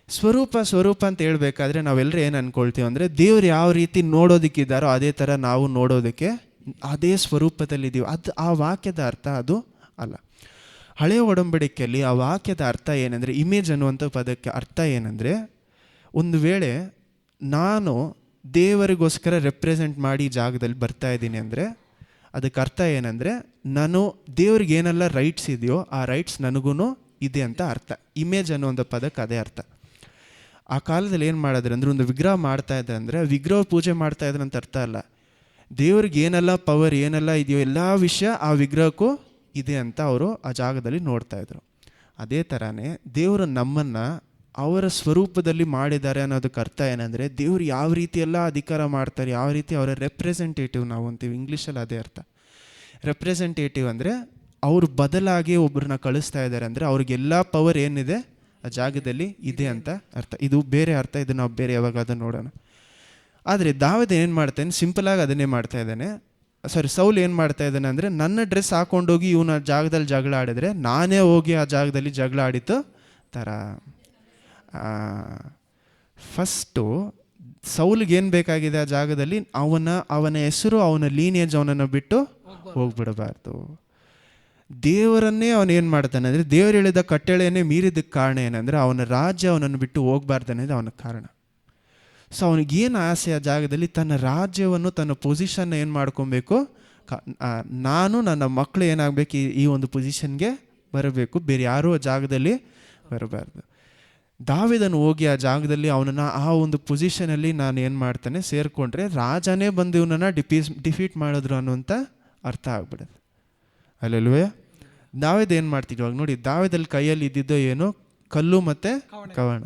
ಸ್ವರೂಪ ಅಂತ ಹೇಳ್ಬೇಕಾದ್ರೆ ನಾವೆಲ್ಲರೂ ಏನು ಅಂದ್ಕೊಳ್ತೀವಿ ಅಂದರೆ, ದೇವ್ರು ಯಾವ ರೀತಿ ನೋಡೋದಕ್ಕಿದ್ದಾರೋ ಅದೇ ಥರ ನಾವು ನೋಡೋದಕ್ಕೆ ಅದೇ ಸ್ವರೂಪದಲ್ಲಿದ್ದೀವಿ. ಆ ವಾಕ್ಯದ ಅರ್ಥ ಅದು ಅಲ್ಲ. ಹಳೆಯ ಒಡಂಬಡಿಕೆಯಲ್ಲಿ ಆ ವಾಕ್ಯದ ಅರ್ಥ ಏನಂದರೆ, ಇಮೇಜ್ ಅನ್ನುವಂಥ ಪದಕ್ಕೆ ಅರ್ಥ ಏನಂದರೆ, ಒಂದು ವೇಳೆ ನಾನು ದೇವರಿಗೋಸ್ಕರ ರೆಪ್ರೆಸೆಂಟ್ ಮಾಡಿ ಈ ಜಾಗದಲ್ಲಿ ಬರ್ತಾ ಇದ್ದೀನಿ ಅಂದರೆ ಅದಕ್ಕೆ ಅರ್ಥ ಏನಂದರೆ, ನಾನು ದೇವ್ರಿಗೆ ಏನೆಲ್ಲ ರೈಟ್ಸ್ ಇದೆಯೋ ಆ ರೈಟ್ಸ್ ನನಗೂ ಇದೆ ಅಂತ ಅರ್ಥ. ಇಮೇಜ್ ಅನ್ನುವಂಥ ಪದಕ್ಕೆ ಅದೇ ಅರ್ಥ. ಆ ಕಾಲದಲ್ಲಿ ಏನು ಮಾಡಿದ್ರೆ ಅಂದರೆ, ಒಂದು ವಿಗ್ರಹ ಮಾಡ್ತಾ ಇದ್ದೆ ಅಂದರೆ ವಿಗ್ರಹ ಪೂಜೆ ಮಾಡ್ತಾ ಇದ್ರೆ ಅಂತ ಅರ್ಥ ಅಲ್ಲ, ದೇವ್ರಿಗೆ ಏನೆಲ್ಲ ಪವರ್ ಏನೆಲ್ಲ ಇದೆಯೋ ಎಲ್ಲ ವಿಷಯ ಆ ವಿಗ್ರಹಕ್ಕೂ ಇದೆ ಅಂತ ಅವರು ಆ ಜಾಗದಲ್ಲಿ ನೋಡ್ತಾಯಿದ್ರು. ಅದೇ ಥರನೇ ದೇವರು ನಮ್ಮನ್ನು ಅವರ ಸ್ವರೂಪದಲ್ಲಿ ಮಾಡಿದ್ದಾರೆ ಅನ್ನೋದಕ್ಕೆ ಅರ್ಥ ಏನಂದರೆ, ದೇವ್ರು ಯಾವ ರೀತಿ ಎಲ್ಲ ಅಧಿಕಾರ ಮಾಡ್ತಾರೆ, ಯಾವ ರೀತಿ ಅವರ ರೆಪ್ರೆಸೆಂಟೇಟಿವ್ ನಾವು ಅಂತೀವಿ ಇಂಗ್ಲೀಷಲ್ಲಿ, ಅದೇ ಅರ್ಥ. ರೆಪ್ರೆಸೆಂಟೇಟಿವ್ ಅಂದರೆ ಅವರು ಬದಲಾಗಿ ಒಬ್ಬರನ್ನ ಕಳಿಸ್ತಾ ಇದ್ದಾರೆ, ಅಂದರೆ ಅವ್ರಿಗೆಲ್ಲ ಪವರ್ ಏನಿದೆ ಆ ಜಾಗದಲ್ಲಿ ಇದೆ ಅಂತ ಅರ್ಥ. ಇದು ಬೇರೆ ಅರ್ಥ, ಇದು ನಾವು ಬೇರೆ ಯಾವಾಗಾದ್ರೂ ನೋಡೋಣ. ಆದರೆ ದಾವೀದ ಏನು ಮಾಡ್ತಾನೆ, ಸಿಂಪಲಾಗಿ ಅದನ್ನೇ ಮಾಡ್ತಾ ಇದ್ದಾನೆ. ಸೌಲ್ ಏನು ಮಾಡ್ತಾ ಇದ್ದಾನೆ ಅಂದರೆ, ನನ್ನ ಡ್ರೆಸ್ ಹಾಕೊಂಡೋಗಿ ಇವನ ಜಾಗದಲ್ಲಿ ಜಗಳ ಆಡಿದ್ರೆ ನಾನೇ ಹೋಗಿ ಆ ಜಾಗದಲ್ಲಿ ಜಗಳ ಆಡಿತು ಥರ. ಫಸ್ಟು ಸೌಲ್ಗೆ ಏನು ಬೇಕಾಗಿದೆ ಆ ಜಾಗದಲ್ಲಿ, ಅವನ ಹೆಸರು, ಅವನ ಲೀನಿಯೇಜ್ ಅವನನ್ನು ಬಿಟ್ಟು ಹೋಗ್ಬಿಡಬಾರ್ದು. ದೇವರನ್ನೇ ಅವನೇನು ಮಾಡ್ತಾನೆ ಅಂದರೆ, ದೇವರು ಹೇಳಿದ ಕಟ್ಟಳೆಯನ್ನೇ ಮೀರಿದ್ದಕ್ಕೆ ಕಾರಣ ಏನಂದರೆ, ಅವನ ರಾಜ್ಯ ಅವನನ್ನು ಬಿಟ್ಟು ಹೋಗ್ಬಾರ್ದು ಅನ್ನೋದು ಅವನ ಕಾರಣ. ಸೊ ಅವನಿಗೇನು ಆಸೆ ಆ ಜಾಗದಲ್ಲಿ, ತನ್ನ ರಾಜ್ಯವನ್ನು, ತನ್ನ ಪೊಸಿಷನ್ನ ಏನು ಮಾಡ್ಕೊಬೇಕು, ನಾನು ನನ್ನ ಮಕ್ಕಳು ಏನಾಗಬೇಕು, ಈ ಒಂದು ಪೊಸಿಷನ್ಗೆ ಬರಬೇಕು, ಬೇರೆ ಯಾರೂ ಆ ಜಾಗದಲ್ಲಿ ಬರಬಾರ್ದು. ದಾವೀದನು ಹೋಗಿ ಆ ಜಾಗದಲ್ಲಿ ಅವನನ್ನು ಆ ಒಂದು ಪೊಸಿಷನಲ್ಲಿ ನಾನು ಏನು ಮಾಡ್ತಾನೆ ಸೇರಿಕೊಂಡ್ರೆ, ರಾಜನೇ ಬಂದು ಇವನನ್ನು ಡಿಫೀಟ್ ಮಾಡಿದ್ರು ಅನ್ನುವಂಥ ಅರ್ಥ ಆಗ್ಬಿಡುತ್ತೆ. ಅಲ್ಲಲ್ವೇ? ದಾವೀದ ಏನು ಮಾಡ್ತಿದ್ವಿ ಇವಾಗ ನೋಡಿ, ದಾವೀದಲ್ಲಿ ಕೈಯಲ್ಲಿ ಇದ್ದಿದ್ದೋ ಏನೋ ಕಲ್ಲು ಮತ್ತು ಕವಣ,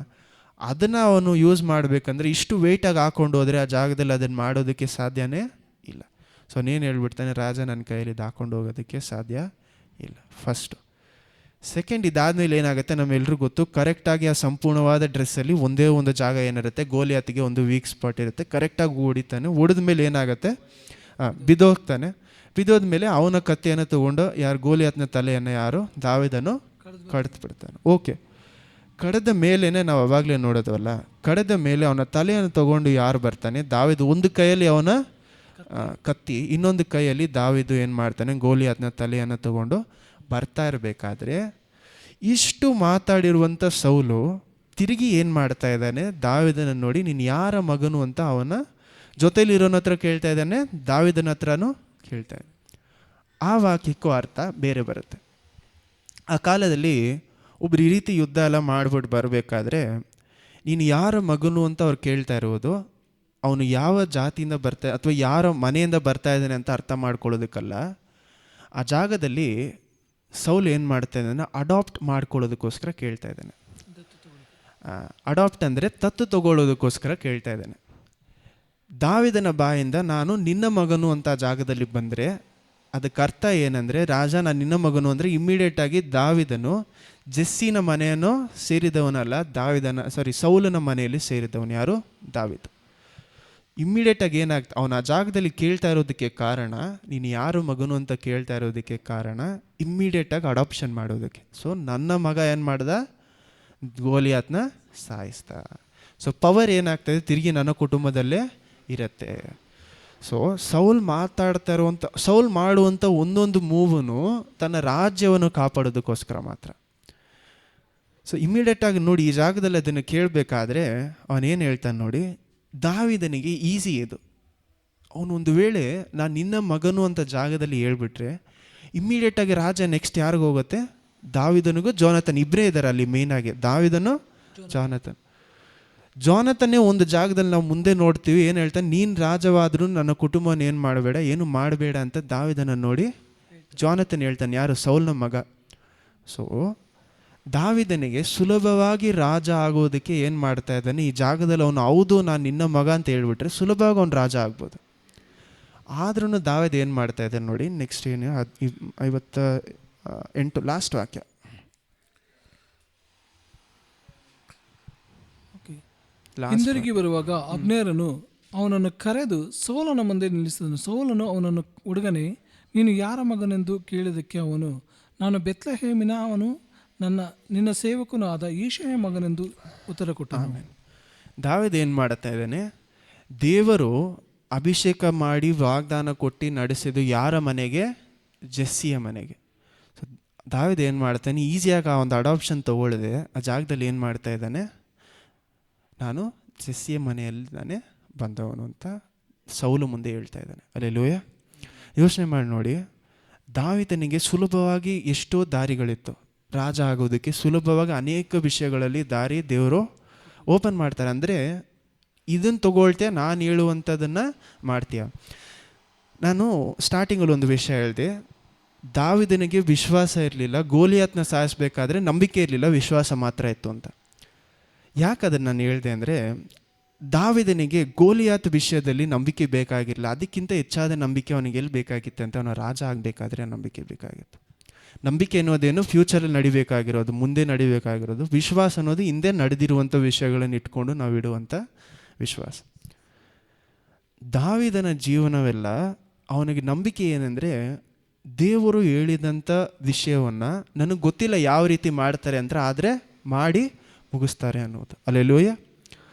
ಅದನ್ನು ಅವನು ಯೂಸ್ ಮಾಡಬೇಕಂದ್ರೆ ಇಷ್ಟು ವೆಯ್ಟಾಗಿ ಹಾಕೊಂಡು ಹೋದರೆ ಆ ಜಾಗದಲ್ಲಿ ಅದನ್ನು ಮಾಡೋದಕ್ಕೆ ಸಾಧ್ಯನೇ ಇಲ್ಲ. ಸೊ ನೀನು ಹೇಳ್ಬಿಡ್ತಾನೆ, ರಾಜ ನನ್ನ ಕೈಯಲ್ಲಿ ಇದು ಹಾಕೊಂಡು ಹೋಗೋದಕ್ಕೆ ಸಾಧ್ಯ ಇಲ್ಲ. ಫಸ್ಟು. ಸೆಕೆಂಡ್, ಇದಾದಮೇಲೆ ಏನಾಗುತ್ತೆ, ನಮ್ಮೆಲ್ರಿಗೂ ಗೊತ್ತು, ಕರೆಕ್ಟಾಗಿ ಆ ಸಂಪೂರ್ಣವಾದ ಡ್ರೆಸ್ಸಲ್ಲಿ ಒಂದೇ ಒಂದು ಜಾಗ ಏನಿರುತ್ತೆ, ಗೋಲಿಯಾತಿಗೆ ಒಂದು ವೀಕ್ ಸ್ಪಾಟ್ ಇರುತ್ತೆ, ಕರೆಕ್ಟಾಗಿ ಹೊಡಿತಾನೆ. ಹೊಡೆದ ಮೇಲೆ ಏನಾಗುತ್ತೆ, ಬಿದ್ದೋಗ್ತಾನೆ. ಬಿದ್ದೋದ ಮೇಲೆ ಅವನ ಕತ್ತೆಯನ್ನು ತೊಗೊಂಡು ಗೋಲಿಯಾತನ ತಲೆಯನ್ನು ದಾವೀದನು ಕಡ್ದು ಬಿಡ್ತಾನೆ. ಓಕೆ, ಕಡ್ದ ಮೇಲೇ ನಾವು ಅವಾಗಲೇ ನೋಡೋದವಲ್ಲ, ಕಡ್ದ ಮೇಲೆ ಅವನ ತಲೆಯನ್ನು ತೊಗೊಂಡು ಯಾರು ಬರ್ತಾನೆ, ದಾವೀದ ಒಂದು ಕೈಯಲ್ಲಿ ಅವನ ಕತ್ತಿ, ಇನ್ನೊಂದು ಕೈಯಲ್ಲಿ ದಾವೀದು ಏನು ಮಾಡ್ತಾನೆ, ಗೋಲಿಯಾತನ ತಲೆಯನ್ನು ತೊಗೊಂಡು ಬರ್ತಾ ಇರಬೇಕಾದ್ರೆ, ಇಷ್ಟು ಮಾತಾಡಿರುವಂಥ ಸೌಲು ತಿರುಗಿ ಏನು ಮಾಡ್ತಾ ಇದ್ದಾನೆ, ದಾವೀದನ ನೋಡಿ ನೀನು ಯಾರ ಮಗನು ಅಂತ ಅವನ ಜೊತೆಲಿರೋನ ಹತ್ರ ಕೇಳ್ತಾ ಇದ್ದಾನೆ, ದಾವೀದನ ಹತ್ರನೂ ಕೇಳ್ತಾ ಇದ್ದಾನೆ. ಆ ವಾಕ್ಯಕ್ಕೂ ಅರ್ಥ ಬೇರೆ ಬರುತ್ತೆ. ಆ ಕಾಲದಲ್ಲಿ ಒಬ್ರು ಈ ರೀತಿ ಯುದ್ಧ ಎಲ್ಲ ಮಾಡ್ಬಿಟ್ಟು ಬರಬೇಕಾದ್ರೆ, ನೀನು ಯಾರ ಮಗನು ಅಂತ ಅವ್ರು ಕೇಳ್ತಾ ಇರೋದು, ಅವನು ಯಾವ ಜಾತಿಯಿಂದ ಬರ್ತಾ ಅಥವಾ ಯಾರ ಮನೆಯಿಂದ ಬರ್ತಾ ಇದ್ದಾನೆ ಅಂತ ಅರ್ಥ ಮಾಡ್ಕೊಳ್ಳೋದಕ್ಕಲ್ಲ. ಆ ಜಾಗದಲ್ಲಿ ಸೌಲ್ ಏನು ಮಾಡ್ತಾ ಇದ್ದಾನೆ, ಅಡಾಪ್ಟ್ ಮಾಡ್ಕೊಳ್ಳೋದಕ್ಕೋಸ್ಕರ ಕೇಳ್ತಾ ಇದ್ದಾನೆ. ಅಡಾಪ್ಟ್ ಅಂದರೆ ದತ್ತು ತಗೊಳ್ಳೋದಕ್ಕೋಸ್ಕರ ಕೇಳ್ತಾ ಇದ್ದಾನೆ. ದಾವಿದನ ಬಾಯಿಂದ ನಾನು ನಿನ್ನ ಮಗನು ಅಂತ ಜಾಗದಲ್ಲಿ ಬಂದರೆ ಅದಕ್ಕೆ ಅರ್ಥ ಏನಂದರೆ, ರಾಜ ನಾನು ನಿನ್ನ ಮಗನು ಅಂದರೆ ಇಮ್ಮಿಡಿಯೇಟಾಗಿ ದಾವಿದನು ಜೆಸ್ಸಿನ ಮನೆಯನ್ನು ಸೇರಿದವನಲ್ಲ, ಸೌಲನ ಮನೆಯಲ್ಲಿ ಸೇರಿದವನು ಯಾರು? ದಾವಿದ. ಇಮ್ಮಿಡಿಯೇಟಾಗಿ ಏನಾಗ್ತದೆ, ಅವನ ಆ ಜಾಗದಲ್ಲಿ ಕೇಳ್ತಾ ಇರೋದಕ್ಕೆ ಕಾರಣ, ನೀನು ಯಾರು ಮಗನು ಅಂತ ಕೇಳ್ತಾ ಇರೋದಕ್ಕೆ ಕಾರಣ ಇಮ್ಮಿಡಿಯೇಟಾಗಿ ಅಡಾಪ್ಷನ್ ಮಾಡೋದಕ್ಕೆ. ಸೊ ನನ್ನ ಮಗ ಏನು ಮಾಡ್ದ, ಗೋಲಿಯಾತ್ನ ಸಾಯಿಸ್ದ. ಸೊ ಪವರ್ ಏನಾಗ್ತದೆ, ತಿರುಗಿ ನನ್ನ ಕುಟುಂಬದಲ್ಲೇ ಇರುತ್ತೆ. ಸೊ ಸೌಲ್ ಮಾಡುವಂಥ ಒಂದೊಂದು ಮೂವನು ತನ್ನ ರಾಜ್ಯವನ್ನು ಕಾಪಾಡೋದಕ್ಕೋಸ್ಕರ ಮಾತ್ರ. ಸೊ ಇಮ್ಮಿಡಿಯೇಟಾಗಿ ನೋಡಿ, ಈ ಜಾಗದಲ್ಲಿ ಅದನ್ನು ಕೇಳಬೇಕಾದ್ರೆ ಅವನೇನು ಹೇಳ್ತಾನೆ ನೋಡಿ, ದಾವಿದನಿಗೆ ಈಸಿ ಇದು. ಅವನು ಒಂದು ವೇಳೆ ನಾನು ನಿನ್ನ ಮಗನು ಅಂತ ಜಾಗದಲ್ಲಿ ಹೇಳ್ಬಿಟ್ರೆ ಇಮ್ಮಿಡಿಯೇಟಾಗಿ ರಾಜ ನೆಕ್ಸ್ಟ್ ಯಾರಿಗೂ ಹೋಗುತ್ತೆ, ದಾವಿದನಿಗೂ ಜೋನತನ್ ಇಬ್ಬರೇ ಇದ್ದಾರೆ ಅಲ್ಲಿ ಮೇಯ್ನಾಗಿ, ದಾವಿದನು ಜಾನತನ್ನೇ ಒಂದು ಜಾಗದಲ್ಲಿ ನಾವು ಮುಂದೆ ನೋಡ್ತೀವಿ, ಏನು ಹೇಳ್ತಾನೆ, ನೀನು ರಾಜವಾದರೂ ನನ್ನ ಕುಟುಂಬನ ಏನು ಮಾಡಬೇಡ, ಏನು ಮಾಡಬೇಡ ಅಂತ ದಾವಿದನ ನೋಡಿ ಜಾನತನ್ ಹೇಳ್ತಾನೆ, ಯಾರು? ಸೌಲ್ನ ಮಗ. ಸೊ ದಾವಿದನಿಗೆ ಸುಲಭವಾಗಿ ರಾಜ ಆಗೋದಕ್ಕೆ ಏನು ಮಾಡ್ತಾ ಇದ್ದಾನೆ, ಈ ಜಾಗದಲ್ಲಿ ಅವನು ಹೌದು ನಾನು ನಿನ್ನ ಮಗ ಅಂತ ಹೇಳ್ಬಿಟ್ರೆ ಸುಲಭವಾಗಿ ಅವನು ರಾಜ ಆಗ್ಬೋದು. ಆದ್ರೂ ದಾವಿದ ಏನು ಮಾಡ್ತಾ ಇದ್ದಾನೆ ನೋಡಿ, ನೆಕ್ಸ್ಟ್ ಏನು 58 ಲಾಸ್ಟ್ ವಾಕ್ಯ. ಹಿಂದಿರುಗಿ ಬರುವಾಗ ಅಬ್ನೇರನು ಅವನನ್ನು ಕರೆದು ಸೌಲನ ಮುಂದೆ ನಿಲ್ಲಿಸಿದನು. ಸೌಲನು ಅವನನ್ನು, ಹುಡುಗನೇ ನೀನು ಯಾರ ಮಗನೆಂದು ಕೇಳಿದಕ್ಕೆ ಅವನು, ನಾನು ಬೆತ್ಲೆಹೇಮಿನ ಅವನು ನಿನ್ನ ಸೇವಕನೂ ಆದ ಈಶೆಯ ಮಗನೆಂದು ಉತ್ತರ ಕೊಟ್ಟನು. ದಾವಿದ ಏನು ಮಾಡ್ತಾ ಇದ್ದಾನೆ, ದೇವರು ಅಭಿಷೇಕ ಮಾಡಿ ವಾಗ್ದಾನ ಕೊಟ್ಟು ನಡೆಸಿದ್ದು ಯಾರ ಮನೆಗೆ? ಜೆಸ್ಸಿಯ ಮನೆಗೆ. ಸೊ ದಾವಿದ ಏನು ಮಾಡ್ತಾನೆ, ಈಸಿಯಾಗಿ ಆ ಒಂದು ಅಡಾಪ್ಷನ್ ತಗೊಳ್ಳದೆ ಆ ಜಾಗದಲ್ಲಿ ಏನು ಮಾಡ್ತಾ ಇದ್ದಾನೆ, ನಾನು ಜೆಸ್ಸಿಯ ಮನೆಯಲ್ಲಿ ತಾನೇ ಬಂದವನು ಅಂತ ಸೌಲು ಮುಂದೆ ಹೇಳ್ತಾ ಇದ್ದಾನೆ. ಅಲ್ಲೆಲೂಯ. ಯೋಚನೆ ಮಾಡಿ ನೋಡಿ, ದಾವಿದನಿಗೆ ಸುಲಭವಾಗಿ ಎಷ್ಟೋ ದಾರಿಗಳಿತ್ತು ರಾಜ ಆಗೋದಕ್ಕೆ, ಸುಲಭವಾಗಿ ಅನೇಕ ವಿಷಯಗಳಲ್ಲಿ ದಾರಿ ದೇವರು ಓಪನ್ ಮಾಡ್ತಾರೆ. ಅಂದರೆ ಇದನ್ನು ತಗೊಳ್ತೀಯ, ನಾನು ಹೇಳುವಂಥದ್ದನ್ನು ಮಾಡ್ತೀಯ. ನಾನು ಸ್ಟಾರ್ಟಿಂಗಲ್ಲಿ ಒಂದು ವಿಷಯ ಹೇಳಿದೆ, ದಾವಿದನಿಗೆ ವಿಶ್ವಾಸ ಇರಲಿಲ್ಲ, ಗೋಲಿಯಾತ್ನ ಸಾಯಿಸಬೇಕಾದ್ರೆ ನಂಬಿಕೆ ಇರಲಿಲ್ಲ, ವಿಶ್ವಾಸ ಮಾತ್ರ ಇತ್ತು ಅಂತ. ಯಾಕೆ ಅದನ್ನು ನಾನು ಹೇಳಿದೆ ಅಂದರೆ, ದಾವಿದನಿಗೆ ಗೋಲಿಯಾತ್ ವಿಷಯದಲ್ಲಿ ನಂಬಿಕೆ ಬೇಕಾಗಿರಲಿಲ್ಲ, ಅದಕ್ಕಿಂತ ಹೆಚ್ಚಾದ ನಂಬಿಕೆ ಅವನಿಗೆ ಎಲ್ಲಿ ಬೇಕಾಗಿತ್ತು ಅಂತ, ಅವನು ರಾಜ ಆಗಬೇಕಾದ್ರೆ ನಂಬಿಕೆ ಬೇಕಾಗಿತ್ತು. ನಂಬಿಕೆ ಅನ್ನೋದೇನು ಫ್ಯೂಚರಲ್ಲಿ ನಡಿಬೇಕಾಗಿರೋದು, ಮುಂದೆ ನಡಿಬೇಕಾಗಿರೋದು. ವಿಶ್ವಾಸ ಅನ್ನೋದು ಹಿಂದೆ ನಡೆದಿರುವಂಥ ವಿಷಯಗಳನ್ನು ಇಟ್ಕೊಂಡು ನಾವು ಇಡುವಂಥ ವಿಶ್ವಾಸ. ದಾವಿದನ ಜೀವನವೆಲ್ಲ ಅವನಿಗೆ ನಂಬಿಕೆ ಏನಂದರೆ, ದೇವರು ಹೇಳಿದಂಥ ವಿಷಯವನ್ನು ನನಗೆ ಗೊತ್ತಿಲ್ಲ ಯಾವ ರೀತಿ ಮಾಡ್ತಾರೆ ಅಂತ, ಆದರೆ ಮಾಡಿ ಮುಗಿಸ್ತಾರೆ ಅನ್ನೋದು. ಅಲ್ಲೆಲೂಯ.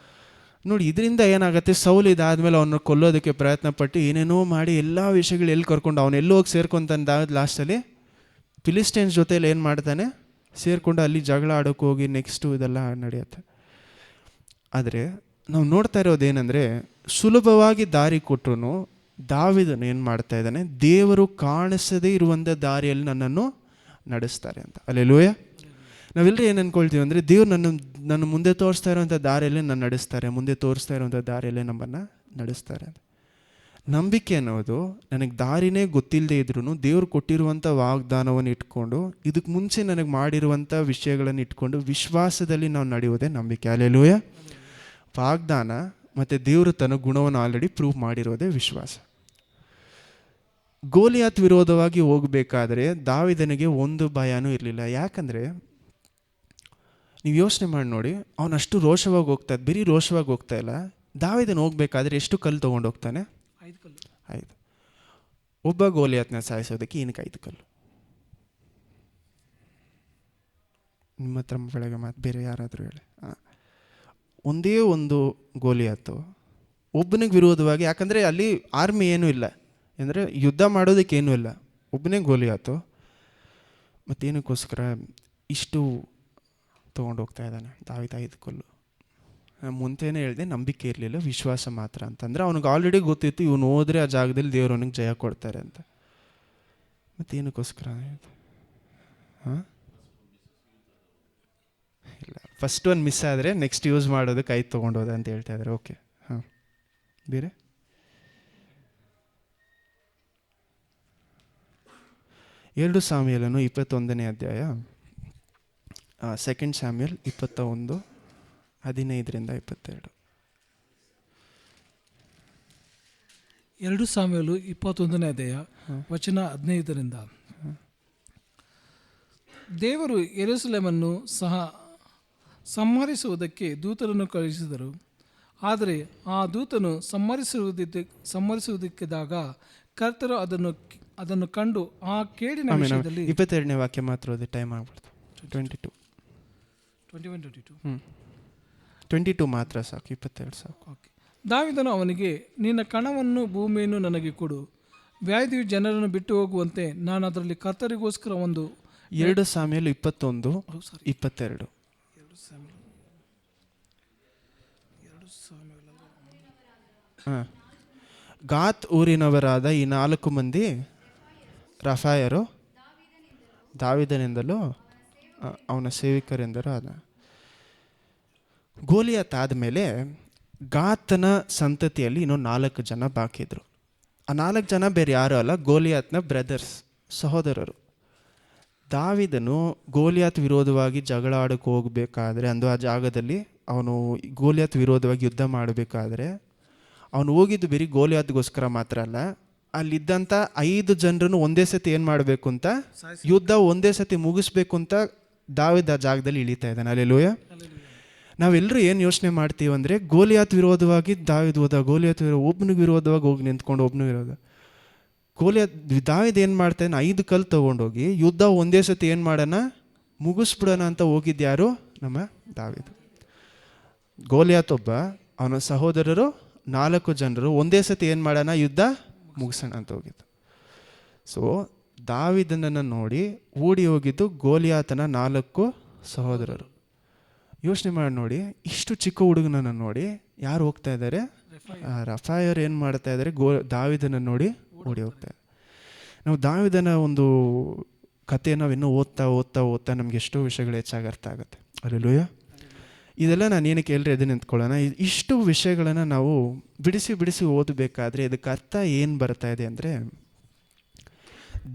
ನೋಡಿ, ಇದರಿಂದ ಏನಾಗುತ್ತೆ, ಸೌಲ್ ಇದಾದ್ಮೇಲೆ ಅವನ್ನ ಕೊಲ್ಲೋದಕ್ಕೆ ಪ್ರಯತ್ನ ಪಟ್ಟು ಏನೇನೋ ಮಾಡಿ ಎಲ್ಲ ವಿಷಯಗಳು ಎಲ್ಲಿ ಕರ್ಕೊಂಡು ಅವನೆಲ್ಲೋ ಹೋಗಿ ಸೇರ್ಕೊಂತಾನೆ. ದಾವಿದ ಲಾಸ್ಟಲ್ಲಿ ಫಿಲಿಸ್ಟೈನ್ಸ್ ಜೊತೆಯಲ್ಲಿ ಏನು ಮಾಡ್ತಾನೆ, ಸೇರಿಕೊಂಡು ಅಲ್ಲಿ ಜಗಳ ಆಡೋಕೆ ಹೋಗಿ ನೆಕ್ಸ್ಟು ಇದೆಲ್ಲ ನಡೆಯುತ್ತೆ. ಆದರೆ ನಾವು ನೋಡ್ತಾ ಇರೋದೇನೆಂದರೆ, ಸುಲಭವಾಗಿ ದಾರಿ ಕೊಟ್ಟರು ದಾವಿದನು ಏನು ಮಾಡ್ತಾ ಇದ್ದಾನೆ, ದೇವರು ಕಾಣಿಸದೇ ಇರುವಂಥ ದಾರಿಯಲ್ಲಿ ನನ್ನನ್ನು ನಡೆಸ್ತಾರೆ ಅಂತ. ಅಲ್ಲೆಲೂಯ. ನಾವೆಲ್ಲರೂ ಏನು ಅಂದ್ಕೊಳ್ತೀವಿ ಅಂದರೆ, ದೇವ್ರು ನನ್ನ ಮುಂದೆ ತೋರಿಸ್ತಾ ಇರೋವಂಥ ದಾರಿಯಲ್ಲೇ ನಾನು ನಡೆಸ್ತಾರೆ, ಮುಂದೆ ತೋರಿಸ್ತಾ ಇರೋವಂಥ ದಾರಿಯಲ್ಲೇ ನಮ್ಮನ್ನು ನಡೆಸ್ತಾರೆ ಅಂತ. ನಂಬಿಕೆ ಅನ್ನೋದು ನನಗೆ ದಾರಿನೇ ಗೊತ್ತಿಲ್ಲದೆ ಇದ್ರೂ ದೇವ್ರು ಕೊಟ್ಟಿರುವಂಥ ವಾಗ್ದಾನವನ್ನು ಇಟ್ಕೊಂಡು, ಇದಕ್ಕೆ ಮುಂಚೆ ನನಗೆ ಮಾಡಿರುವಂಥ ವಿಷಯಗಳನ್ನು ಇಟ್ಕೊಂಡು ವಿಶ್ವಾಸದಲ್ಲಿ ನಾವು ನಡೆಯೋದೇ ನಂಬಿಕೆ. ಅಲ್ಲೆಲೂಯ. ವಾಗ್ದಾನ ಮತ್ತು ದೇವರು ತನ್ನ ಗುಣವನ್ನು ಆಲ್ರೆಡಿ ಪ್ರೂವ್ ಮಾಡಿರೋದೇ ವಿಶ್ವಾಸ. ಗೋಲಿಯಾತ್ ವಿರೋಧವಾಗಿ ಹೋಗಬೇಕಾದ್ರೆ ದಾವಿದನಿಗೆ ಒಂದು ಭಯನೂ ಇರಲಿಲ್ಲ. ಯಾಕಂದರೆ ನೀವು ಯೋಚನೆ ಮಾಡಿ ನೋಡಿ, ಅವನಷ್ಟು ರೋಷವಾಗಿ ಹೋಗ್ತಾ ಇದ್ದ, ಬರೀ ರೋಷವಾಗಿ ಹೋಗ್ತಾ ಇಲ್ಲ. ದಾವಿದನ ಹೋಗ್ಬೇಕಾದ್ರೆ ಎಷ್ಟು ಕಲ್ಲು ತೊಗೊಂಡು ಹೋಗ್ತಾನೆ? 5. ಒಬ್ಬ ಗೋಲಿಯಾತ್ನ ಸಾಯಿಸೋದಕ್ಕೆ ಏನಕ್ಕೆ 5 ಕಲ್ಲು? ನಿಮ್ಮ ಹತ್ರ ಬೆಳಗ್ಗೆ ಮಾತು ಬೇರೆ ಯಾರಾದರೂ ಹೇಳಿ. ಒಂದೇ ಒಂದು ಗೋಲಿಯಾತು ಒಬ್ಬನಿಗೆ ವಿರೋಧವಾಗಿ, ಯಾಕಂದರೆ ಅಲ್ಲಿ ಆರ್ಮಿ ಏನೂ ಇಲ್ಲ, ಅಂದರೆ ಯುದ್ಧ ಮಾಡೋದಕ್ಕೇನೂ ಇಲ್ಲ, ಒಬ್ಬನೇ ಗೋಲಿಯಾತು. ಮತ್ತೇನಕ್ಕೋಸ್ಕರ ಇಷ್ಟು ತೊಗೊಂಡು ಹೋಗ್ತಾ ಇದ್ದಾನೆ ದಾವಿದ 5 ಕಲ್ಲು? ಮುಂಚೆನೇ ಹೇಳಿದೆ, ನಂಬಿಕೆ ಇರಲಿಲ್ಲ, ವಿಶ್ವಾಸ ಮಾತ್ರ ಅಂತಂದರೆ ಅವನಿಗೆ ಆಲ್ರೆಡಿ ಗೊತ್ತಿತ್ತು ಇವನು ಹೋದರೆ ಆ ಜಾಗದಲ್ಲಿ ದೇವರು ಅವನಿಗೆ ಜಯ ಕೊಡ್ತಾರೆ ಅಂತ. ಮತ್ತೇನಕ್ಕೋಸ್ಕರ? ಹಾಂ, ಇಲ್ಲ, ಫಸ್ಟ್ ಒಂದು ಮಿಸ್ ಆದರೆ ನೆಕ್ಸ್ಟ್ ಯೂಸ್ ಮಾಡೋದಕ್ಕೆ 5 ತೊಗೊಂಡೋದ ಅಂತ ಹೇಳ್ತಾ ಇದ್ದಾರೆ. ಓಕೆ, ಹಾಂ, ಬೇರೆ 2 ಸಾಮ್ಯಲನು 21ನೇ ಅಧ್ಯಾಯ, 2 ಸ್ಯಾಮ್ಯಲ್ 21 15-22. 2 ಸಾಮ್ಯಲು 21ನೇ ಅಧ್ಯಾಯ ವಚನ 15ರಿಂದ. ದೇವರು ಯೆರೂಸಲೇಮನ್ನು ಸಹ ಸಂಹರಿಸುವುದಕ್ಕೆ ದೂತರನ್ನು ಕಳುಹಿಸಿದರು. ಆದರೆ ಆ ದೂತನು ಸಂಹರಿಸುವುದಕ್ಕಿದ್ದಾಗ ಕರ್ತರು ಅದನ್ನು ಕಂಡು ಆ ಕೇಡಿನ ವಿಷಯದಲ್ಲಿ 22ನೇ ವಾಕ್ಯ ಮಾತ್ರ ಓದಿ, ಟೈಮ್ ಆಗ್ಬಿಡ್ತು. 22 ಮಾತ್ರ ಸಾಕು, 22 ಸಾಕು. ಓಕೆ. ದಾವೀದನು ಅವನಿಗೆ, ನಿನ್ನ ಕಣವನ್ನು ಭೂಮಿಯನ್ನು ನನಗೆ ಕೊಡು, ವ್ಯಾಧಿಯು ಜನರನ್ನು ಬಿಟ್ಟು ಹೋಗುವಂತೆ ನಾನು ಅದರಲ್ಲಿ ಕರ್ತರಿಗೋಸ್ಕರ ಒಂದು 2 ಸಾಮ್ಯಲ್ 21-22. ಗಾತ್ ಊರಿನವರಾದ ಈ 4 ಮಂದಿ ರಫಾಯರು ದಾವೀದನಿಂದಲೂ ಅವನ ಸೇವಕರೆಂದರು ಆದ. ಗೋಲಿಯಾತ್ ಆದಮೇಲೆ ಗಾತನ ಸಂತತಿಯಲ್ಲಿ ಇನ್ನೂ 4 ಜನ ಬಾಕಿ ಇದ್ರು. ಆ 4 ಜನ ಬೇರೆ ಯಾರು ಅಲ್ಲ, ಗೋಲಿಯಾತ್ನ ಬ್ರದರ್ಸ್, ಸಹೋದರರು. ದಾವೀದನು ಗೋಲಿಯಾತ್ ವಿರೋಧವಾಗಿ ಜಗಳ ಆಡಕ್ಕೆ ಹೋಗಬೇಕಾದ್ರೆ, ಅಂದು ಆ ಜಾಗದಲ್ಲಿ ಅವನು ಗೋಲಿಯಾತ್ ವಿರೋಧವಾಗಿ ಯುದ್ಧ ಮಾಡಬೇಕಾದ್ರೆ ಅವನು ಹೋಗಿದ್ದು ಬರೀ ಗೋಲಿಯಾತ್ಗೋಸ್ಕರ ಮಾತ್ರ ಅಲ್ಲ, ಅಲ್ಲಿದ್ದಂಥ 5 ಜನರನ್ನು ಒಂದೇ ಸತಿ ಏನು ಮಾಡಬೇಕು ಅಂತ, ಯುದ್ಧ ಒಂದೇ ಸತಿ ಮುಗಿಸ್ಬೇಕು ಅಂತ ದಾವೀದ ಆ ಜಾಗದಲ್ಲಿ ಇಳಿತಾ ಇದ್ದಾನೆ. ಹಲ್ಲೆಲೂಯಾ. ನಾವೆಲ್ಲರೂ ಏನು ಯೋಚನೆ ಮಾಡ್ತೀವಿ ಅಂದರೆ, ಗೋಲಿಯಾತ್ ವಿರೋಧವಾಗಿ ದಾವೀದ ಹೋದ, ಗೋಲಿಯಾತ್ ಒಬ್ಬನಿಗೆ ವಿರೋಧವಾಗಿ ಹೋಗಿ ನಿಂತ್ಕೊಂಡು ಒಬ್ಬನ ವಿರೋಧ. ದಾವೀದ ಏನು ಮಾಡ್ತಾನೆ, 5 ಕಲ್ಲು ತೊಗೊಂಡೋಗಿ ಯುದ್ಧ ಒಂದೇ ಸತಿ ಏನು ಮಾಡೋಣ, ಮುಗಿಸ್ಬಿಡೋಣ ಅಂತ ಹೋಗಿದ್ಯಾರು, ನಮ್ಮ ದಾವೀದ. ಗೋಲಿಯಾತ್ ಒಬ್ಬ, ಅವನ ಸಹೋದರರು 4 ಜನರು ಒಂದೇ ಸತಿ ಏನು ಮಾಡೋಣ, ಯುದ್ಧ ಮುಗಿಸೋಣ ಅಂತ ಹೋಗಿದ್ದು. ಸೊ ದಾವೀದನನ್ನು ನೋಡಿ ಓಡಿ ಹೋಗಿದ್ದು ಗೋಲಿಯಾತನ 4 ಸಹೋದರರು. ಯೋಚನೆ ಮಾಡಿ ನೋಡಿ, ಇಷ್ಟು ಚಿಕ್ಕ ಹುಡುಗನನ್ನು ನೋಡಿ ಯಾರು ಹೋಗ್ತಾ ಇದ್ದಾರೆ, ರಫಾಯರು ಏನು ಮಾಡ್ತಾ ಇದ್ದಾರೆ, ದಾವೀದನನ್ನು ನೋಡಿ ಓಡಿ ಹೋಗ್ತಾ ಇದ್ದಾರೆ. ನಾವು ದಾವೀದನ ಒಂದು ಕತೆ ನಾವಿನ್ನೂ ಓದ್ತಾ ನಮ್ಗೆ ಎಷ್ಟೋ ವಿಷಯಗಳು ಹೆಚ್ಚಾಗಿ ಅರ್ಥ ಆಗುತ್ತೆ. ಹಲ್ಲೆಲೂಯಾ. ಇದೆಲ್ಲ ನಾನು ಏನಕ್ಕೆ ಎಲ್ಲರೂ ಎದ್ದು ನಿಂತ್ಕೊಳ್ಳೋಣ, ಇಷ್ಟು ವಿಷಯಗಳನ್ನು ನಾವು ಬಿಡಿಸಿ ಓದಬೇಕಾದ್ರೆ ಇದಕ್ಕೆ ಅರ್ಥ ಏನು ಬರ್ತಾ ಇದೆ ಅಂದರೆ,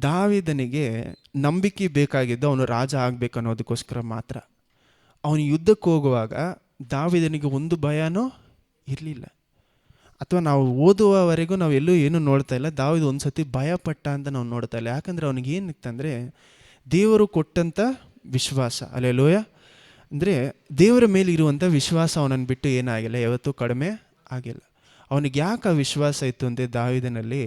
ದಾವೀದನಿಗೆ ನಂಬಿಕೆ ಬೇಕಾಗಿದ್ದು ಅವನು ರಾಜ ಆಗಬೇಕು ಅನ್ನೋದಕ್ಕೋಸ್ಕರ ಮಾತ್ರ. ಅವನು ಯುದ್ಧಕ್ಕೆ ಹೋಗುವಾಗ ದಾವೀದನಿಗೆ ಒಂದು ಭಯನೂ ಇರಲಿಲ್ಲ. ಅಥವಾ ನಾವು ಓದುವವರೆಗೂ ನಾವು ಎಲ್ಲೂ ಏನೂ ನೋಡ್ತಾ ಇಲ್ಲ, ದಾವೀದ ಒಂದು ಸತಿ ಭಯಪಟ್ಟ ಅಂತ ನಾವು ನೋಡ್ತಾ ಇಲ್ಲ. ಯಾಕಂದರೆ ಅವನಿಗೆ ಏನಿತ್ತಂದರೆ ದೇವರು ಕೊಟ್ಟಂಥ ವಿಶ್ವಾಸ. ಹಲ್ಲೆಲೂಯಾ. ಅಂದರೆ ದೇವರ ಮೇಲೆ ಇರುವಂಥ ವಿಶ್ವಾಸ ಅವನನ್ನು ಬಿಟ್ಟು ಏನಾಗಿಲ್ಲ, ಯಾವತ್ತೂ ಕಡಿಮೆ ಆಗಿಲ್ಲ. ಅವನಿಗೆ ಯಾಕೆ ಆ ವಿಶ್ವಾಸ ಇತ್ತು ಅಂದರೆ, ದಾವೀದನಲ್ಲಿ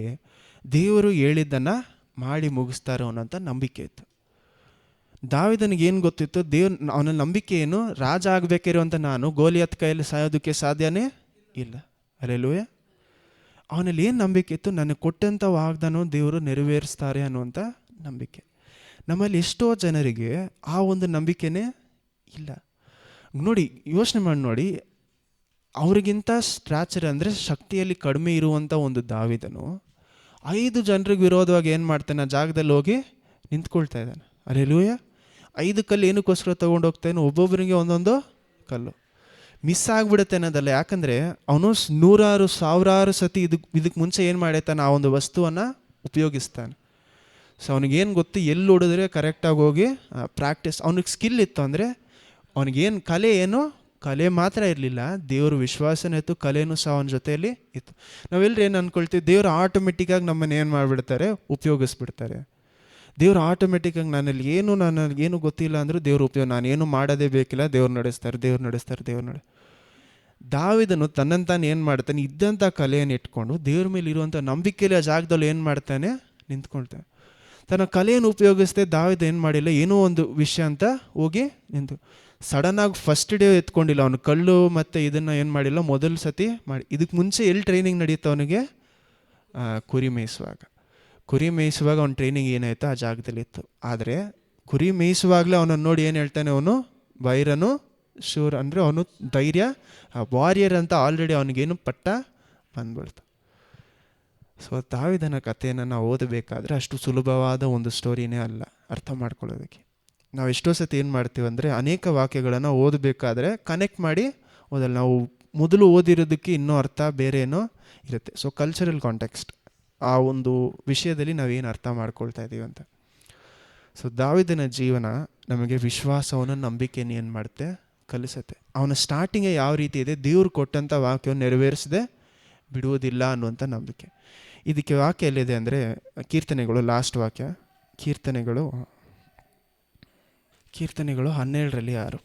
ದೇವರು ಹೇಳಿದ್ದನ್ನು ಮಾಡಿ ಮುಗಿಸ್ತಾರೋ ಅನ್ನೋಂಥ ನಂಬಿಕೆ ಇತ್ತು. ದಾವೀದನಿಗೆ ಏನು ಗೊತ್ತಿತ್ತು, ಅವನ ನಂಬಿಕೆ ಏನು, ರಾಜ ಆಗಬೇಕಿರುವಂಥ ನಾನು ಗೋಲಿಯಾತ್ ಕೈಯಲ್ಲಿ ಸಾಯೋದಕ್ಕೆ ಸಾಧ್ಯನೇ ಇಲ್ಲ. ಹಲ್ಲೆಲೂಯಾ. ಅವನಲ್ಲಿ ಏನು ನಂಬಿಕೆ ಇತ್ತು, ನನಗೆ ಕೊಟ್ಟಂಥ ವಾಗ್ದಾನ ದೇವರು ನೆರವೇರಿಸ್ತಾರೆ ಅನ್ನುವಂಥ ನಂಬಿಕೆ. ನಮ್ಮಲ್ಲಿ ಎಷ್ಟೋ ಜನರಿಗೆ ಆ ಒಂದು ನಂಬಿಕೆನೇ ಇಲ್ಲ. ನೋಡಿ, ಯೋಚನೆ ಮಾಡಿ ನೋಡಿ, ಅವ್ರಿಗಿಂತ ಸ್ಟ್ರಾಚರ್ ಅಂದರೆ ಶಕ್ತಿಯಲ್ಲಿ ಕಡಿಮೆ ಇರುವಂಥ ಒಂದು ದಾವೀದನು 5 ಜನರಿಗೆ ವಿರೋಧವಾಗಿ ಏನು ಮಾಡ್ತಾನೆ, ಆ ಜಾಗದಲ್ಲಿ ಹೋಗಿ ನಿಂತ್ಕೊಳ್ತಾ ಇದ್ದಾನೆ. ಹಲ್ಲೆಲೂಯಾ. 5 ಕಲ್ಲು ಏನಕ್ಕೋಸ್ಕರ ತೊಗೊಂಡು ಹೋಗ್ತಾನೆ, ಒಬ್ಬೊಬ್ಬರಿಗೆ ಒಂದೊಂದು ಕಲ್ಲು. ಮಿಸ್ ಆಗಿಬಿಡುತ್ತೆ ಅನ್ನೋದಲ್ಲ, ಯಾಕಂದರೆ ಅವನು 100,000 ಸತಿ ಇದಕ್ಕೆ ಮುಂಚೆ ಏನು ಮಾಡೈತಾನೆ, ಆ ಒಂದು ವಸ್ತುವನ್ನು ಉಪಯೋಗಿಸ್ತಾನೆ. ಸೊ ಅವನಿಗೇನು ಗೊತ್ತು, ಎಲ್ಲಿ ಹೊಡಿದ್ರೆ ಕರೆಕ್ಟಾಗಿ ಹೋಗಿ ಪ್ರಾಕ್ಟೀಸ್. ಅವನಿಗೆ ಸ್ಕಿಲ್ ಇತ್ತು ಅಂದರೆ, ಅವನಿಗೇನು ಕಲೆ ಮಾತ್ರ ಇರಲಿಲ್ಲ, ದೇವರು ವಿಶ್ವಾಸನೇ ಇತ್ತು, ಕಲೆನೂ ಸಹ ಅವನ ಜೊತೆಯಲ್ಲಿ ಇತ್ತು. ನಾವೆಲ್ಲರೂ ಏನು ಅಂದ್ಕೊಳ್ತೀವಿ, ದೇವರು ಆಟೋಮೆಟಿಕ್ಕಾಗಿ ನಮ್ಮನ್ನು ಏನು ಮಾಡಿಬಿಡ್ತಾರೆ, ಉಪಯೋಗಿಸ್ಬಿಡ್ತಾರೆ. ದೇವರು ಆಟೋಮೆಟಿಕ್ಕಾಗಿ ನನಗೆ ಏನು ಗೊತ್ತಿಲ್ಲ ಅಂದರೂ ದೇವರು ನಾನೇನು ಮಾಡೋದೇ ಬೇಕಿಲ್ಲ, ದೇವ್ರು ನಡೆಸ್ತಾರೆ. ದಾವೀದನು ತನ್ನಂತಾನು ಏನು ಮಾಡ್ತಾನೆ, ಇದ್ದಂಥ ಕಲೆಯನ್ನು ಇಟ್ಕೊಂಡು ದೇವ್ರ ಮೇಲೆ ಇರುವಂಥ ನಂಬಿಕೆಯಲ್ಲಿ ಆ ಜಾಗದಲ್ಲಿ ಏನು ಮಾಡ್ತಾನೆ, ನಿಂತ್ಕೊಳ್ತಾನೆ. ತನ್ನ ಕಲೆಯನ್ನು ಉಪಯೋಗಿಸ್ದೆ ದಾವೀದ ಏನು ಮಾಡಿಲ್ಲ, ಏನೋ ಒಂದು ವಿಷಯ ಅಂತ ಹೋಗಿ ನಿಂತು ಸಡನ್ನಾಗಿ ಫಸ್ಟ್ ಡೇ ಎತ್ಕೊಂಡಿಲ್ಲ. ಅವನು ಕಲ್ಲು ಮತ್ತು ಇದನ್ನು ಏನು ಮಾಡಿಲ್ಲ, ಮೊದಲು ಸತಿ ಮಾಡಿ. ಇದಕ್ಕೆ ಮುಂಚೆ ಎಲ್ಲಿ ಟ್ರೈನಿಂಗ್ ನಡೀತು ಅವನಿಗೆ, ಕುರಿ ಮೇಯಿಸುವಾಗ ಅವನ ಟ್ರೈನಿಂಗ್ ಏನಾಯಿತು ಆ ಜಾಗದಲ್ಲಿ ಇತ್ತು. ಆದರೆ ಕುರಿ ಮೇಯಿಸುವಾಗಲೇ ಅವನನ್ನು ನೋಡಿ ಏನು ಹೇಳ್ತಾನೆ, ಅವನು ವೈರನು ಶೂರ್, ಅಂದರೆ ಅವನು ಧೈರ್ಯ, ವಾರಿಯರ್ ಅಂತ ಆಲ್ರೆಡಿ ಅವನಿಗೇನು ಪಟ್ಟ ಬಂದ್ಬಿಡ್ತು. ಸೊ ದಾವೀದನ ಕಥೆಯನ್ನು ನಾವು ಓದಬೇಕಾದ್ರೆ ಅಷ್ಟು ಸುಲಭವಾದ ಒಂದು ಸ್ಟೋರಿನೇ ಅಲ್ಲ ಅರ್ಥ ಮಾಡ್ಕೊಳ್ಳೋದಕ್ಕೆ. ನಾವು ಎಷ್ಟೋ ಸತಿ ಏನು ಮಾಡ್ತೀವಿ ಅಂದರೆ, ಅನೇಕ ವಾಕ್ಯಗಳನ್ನು ಓದಬೇಕಾದ್ರೆ ಕನೆಕ್ಟ್ ಮಾಡಿ ಓದಲ್ಲ. ನಾವು ಮೊದಲು ಓದಿರೋದಕ್ಕೆ ಇನ್ನೂ ಅರ್ಥ ಬೇರೆ ಏನೋ ಇರುತ್ತೆ. ಸೊ ಕಲ್ಚರಲ್ ಕಾಂಟೆಕ್ಸ್ಟ್, ಆ ಒಂದು ವಿಷಯದಲ್ಲಿ ನಾವೇನು ಅರ್ಥ ಮಾಡ್ಕೊಳ್ತಾ ಇದ್ದೀವಿ ಅಂತ. ಸೊ ದಾವೀದನ ಜೀವನ ನಮಗೆ ವಿಶ್ವಾಸವನ್ನು ನಂಬಿಕೆಯನ್ನು ಏನು ಮಾಡುತ್ತೆ, ಕಲಿಸುತ್ತೆ. ಅವನ ಸ್ಟಾರ್ಟಿಂಗೇ ಯಾವ ರೀತಿ ಇದೆ, ದೇವ್ರು ಕೊಟ್ಟಂಥ ವಾಕ್ಯವನ್ನು ನೆರವೇರಿಸದೆ ಬಿಡುವುದಿಲ್ಲ ಅನ್ನುವಂಥ ನಂಬಿಕೆ. ಇದಕ್ಕೆ ವಾಕ್ಯ ಎಲ್ಲಿದೆ ಅಂದರೆ ಕೀರ್ತನೆಗಳು, ಲಾಸ್ಟ್ ವಾಕ್ಯ ಕೀರ್ತನೆಗಳು 12:6.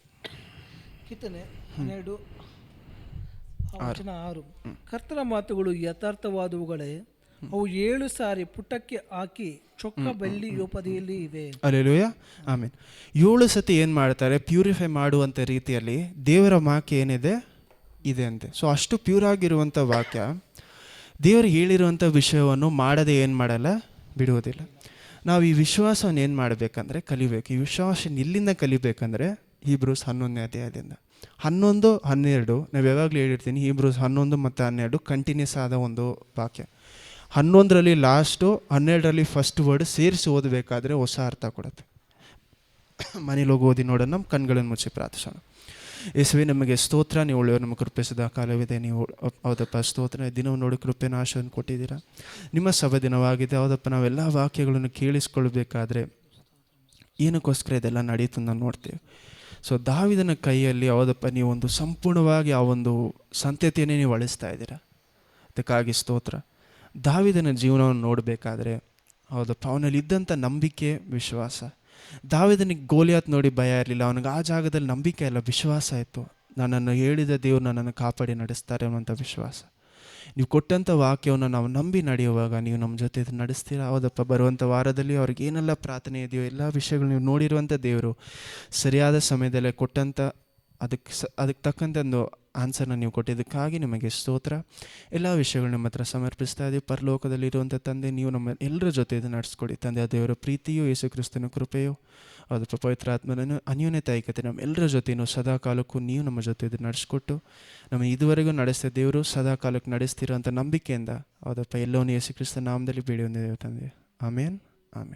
ಕೀರ್ತನೆ 12:6. ಕರ್ತನ ಮಾತುಗಳು ಯಥಾರ್ಥವಾದವುಗಳೇ, ಅವು 7 ಸಾರಿ ಪುಟಕ್ಕೆ ಹಾಕಿ ಚೊಕ್ಕ ಬೆಳ್ಳಿ ಯೋಪದೆಯಲ್ಲಿ ಇವೆ. ಅಲ್ಲೇಲೂಯ, ಆಮೇಲೆ 7 ಸತಿ ಏನು ಮಾಡ್ತಾರೆ, ಪ್ಯೂರಿಫೈ ಮಾಡುವಂಥ ರೀತಿಯಲ್ಲಿ ದೇವರ ವಾಕ್ಯ ಏನಿದೆ ಇದೆ ಅಂತೆ. ಸೊ ಅಷ್ಟು ಪ್ಯೂರ್ ಆಗಿರುವಂಥ ವಾಕ್ಯ ದೇವರು ಹೇಳಿರುವಂಥ ವಿಷಯವನ್ನು ಮಾಡದೆ ಏನು ಮಾಡಲ್ಲ, ಬಿಡುವುದಿಲ್ಲ. ನಾವು ಈ ವಿಶ್ವಾಸವನ್ನು ಏನು ಮಾಡಬೇಕಂದ್ರೆ ಕಲಿಬೇಕು. ಈ ವಿಶ್ವಾಸ ಇಲ್ಲಿಂದ ಕಲಿಬೇಕಂದ್ರೆ ಹೀಬ್ರೂಸ್ 11ನೇ ಅಧ್ಯಾಯದಿಂದ 11, 12 ನಾವು ಯಾವಾಗಲೂ ಹೇಳಿರ್ತೀನಿ. ಹೀಬ್ರೂಸ್ 11 ಮತ್ತು 12 ಕಂಟಿನ್ಯೂಸ್ ಆದ ಒಂದು ವಾಕ್ಯ. 11ರಲ್ಲಿ ಲಾಸ್ಟು, 12ರಲ್ಲಿ ಫಸ್ಟ್ ವರ್ಡ್ ಸೇರಿಸಿ ಓದಬೇಕಾದ್ರೆ ಹೊಸ ಅರ್ಥ ಕೊಡುತ್ತೆ. ಮನೇಲಿ ಹೋಗಿ ಓದಿ ನೋಡೋಣ. ನಮ್ಮ ಕಣ್ಗಳನ್ನು ಮುಚ್ಚಿ ಪ್ರಾರ್ಥಿಸೋಣ. ಯೇಸುವೆ, ನಮಗೆ ಸ್ತೋತ್ರ. ನೀವು ಒಳ್ಳೆಯವರು, ನಮ್ಮ ಕೃಪೆ ಸದಾ ಕಾಲವಿದೆ. ನೀವು ಹೌದಪ್ಪ ಸ್ತೋತ್ರ. ದಿನವೂ ನೋಡಿ ಕೃಪೆನ ಆಶೆಯನ್ನು ಕೊಟ್ಟಿದ್ದೀರಾ. ನಿಮ್ಮ ಸಭೆ ದಿನವಾಗಿದೆ. ಹೌದಪ್ಪ, ನಾವೆಲ್ಲ ವಾಕ್ಯಗಳನ್ನು ಕೇಳಿಸ್ಕೊಳ್ಬೇಕಾದ್ರೆ ಏನಕ್ಕೋಸ್ಕರ ಇದೆಲ್ಲ ನಡೀತು ನಾವು ನೋಡ್ತೇವೆ. ಸೊ ದಾವೀದನ ಕೈಯಲ್ಲಿ ಹೌದಪ್ಪ ನೀವು ಒಂದು ಸಂಪೂರ್ಣವಾಗಿ ಆ ಒಂದು ಸಂತತಿಯನ್ನೇ ನೀವು ಅಳಿಸ್ತಾ ಇದ್ದೀರಾ. ಅದಕ್ಕಾಗಿ ಸ್ತೋತ್ರ. ದಾವೀದನ ಜೀವನವನ್ನು ನೋಡಬೇಕಾದ್ರೆ ಹೌದಪ್ಪ ಅವನಲ್ಲಿ ಇದ್ದಂಥ ನಂಬಿಕೆ, ವಿಶ್ವಾಸ. ದಾವೀದನಿಗೆ ಗೋಲಿಯಾತ್ ನೋಡಿ ಭಯ ಇರಲಿಲ್ಲ. ಅವನಿಗೆ ಆ ಜಾಗದಲ್ಲಿ ನಂಬಿಕೆ ಇಲ್ಲ, ವಿಶ್ವಾಸ ಇತ್ತು. ನನ್ನನ್ನು ಹೇಳಿದ ದೇವರು ನನ್ನನ್ನು ಕಾಪಾಡಿ ನಡೆಸ್ತಾರೆ ಅನ್ನೋಂಥ ವಿಶ್ವಾಸ. ನೀವು ಕೊಟ್ಟಂಥ ವಾಕ್ಯವನ್ನು ನಾವು ನಂಬಿ ನಡೆಯುವಾಗ ನೀವು ನಮ್ಮ ಜೊತೆ ನಡೆಸ್ತೀರಾ. ಹೌದಪ್ಪ, ಬರುವಂಥ ವಾರದಲ್ಲಿ ಅವ್ರಿಗೆ ಏನೆಲ್ಲ ಪ್ರಾರ್ಥನೆ ಇದೆಯೋ ಎಲ್ಲ ವಿಷಯಗಳು ನೀವು ನೋಡಿರುವಂಥ ದೇವರು ಸರಿಯಾದ ಸಮಯದಲ್ಲೇ ಕೊಟ್ಟಂಥ ಅದಕ್ಕೆ ತಕ್ಕಂಥ ಒಂದು ಆನ್ಸರ್ನ ನೀವು ಕೊಟ್ಟಿದ್ದಕ್ಕಾಗಿ ನಿಮಗೆ ಸ್ತೋತ್ರ. ಎಲ್ಲ ವಿಷಯಗಳು ನಿಮ್ಮ ಹತ್ರ ಸಮರ್ಪಿಸ್ತಾ ಇದ್ದೀವಿ. ಪರಲೋಕದಲ್ಲಿರುವಂಥ ತಂದೆ, ನೀವು ನಮ್ಮ ಎಲ್ಲರ ಜೊತೆ ಇದು ನಡೆಸ್ಕೊಡಿ ತಂದೆ. ಆ ದೇವರ ಪ್ರೀತಿಯು, ಯೇಸು ಕ್ರಿಸ್ತನ ಕೃಪೆಯು, ಹೌದಪ್ಪ ಪವಿತ್ರ ಆತ್ಮನ ಅನ್ಯೋನ್ಯತೆ ಐಕ್ಯತೆ ನಮ್ಮ ಎಲ್ಲರ ಜೊತೆಯೂ ಸದಾ ಕಾಲಕ್ಕೂ ನೀವು ನಮ್ಮ ಜೊತೆ ಇದು ನಡೆಸ್ಕೊಟ್ಟು ನಮ್ಮ ಇದುವರೆಗೂ ನಡೆಸ್ತಾ ದೇವರು ಸದಾ ಕಾಲಕ್ಕೆ ನಡೆಸ್ತಿರೋಂಥ ನಂಬಿಕೆಯಿಂದ ಹೌದಪ್ಪ ಎಲ್ಲವನ್ನೂ ಯೇಸು ಕ್ರಿಸ್ತನ ನಾಮದಲ್ಲಿ ಬೇಡಿ ಹೊಂದಿದ್ದೇವೆ ತಂದೆ. ಆಮೇನ್.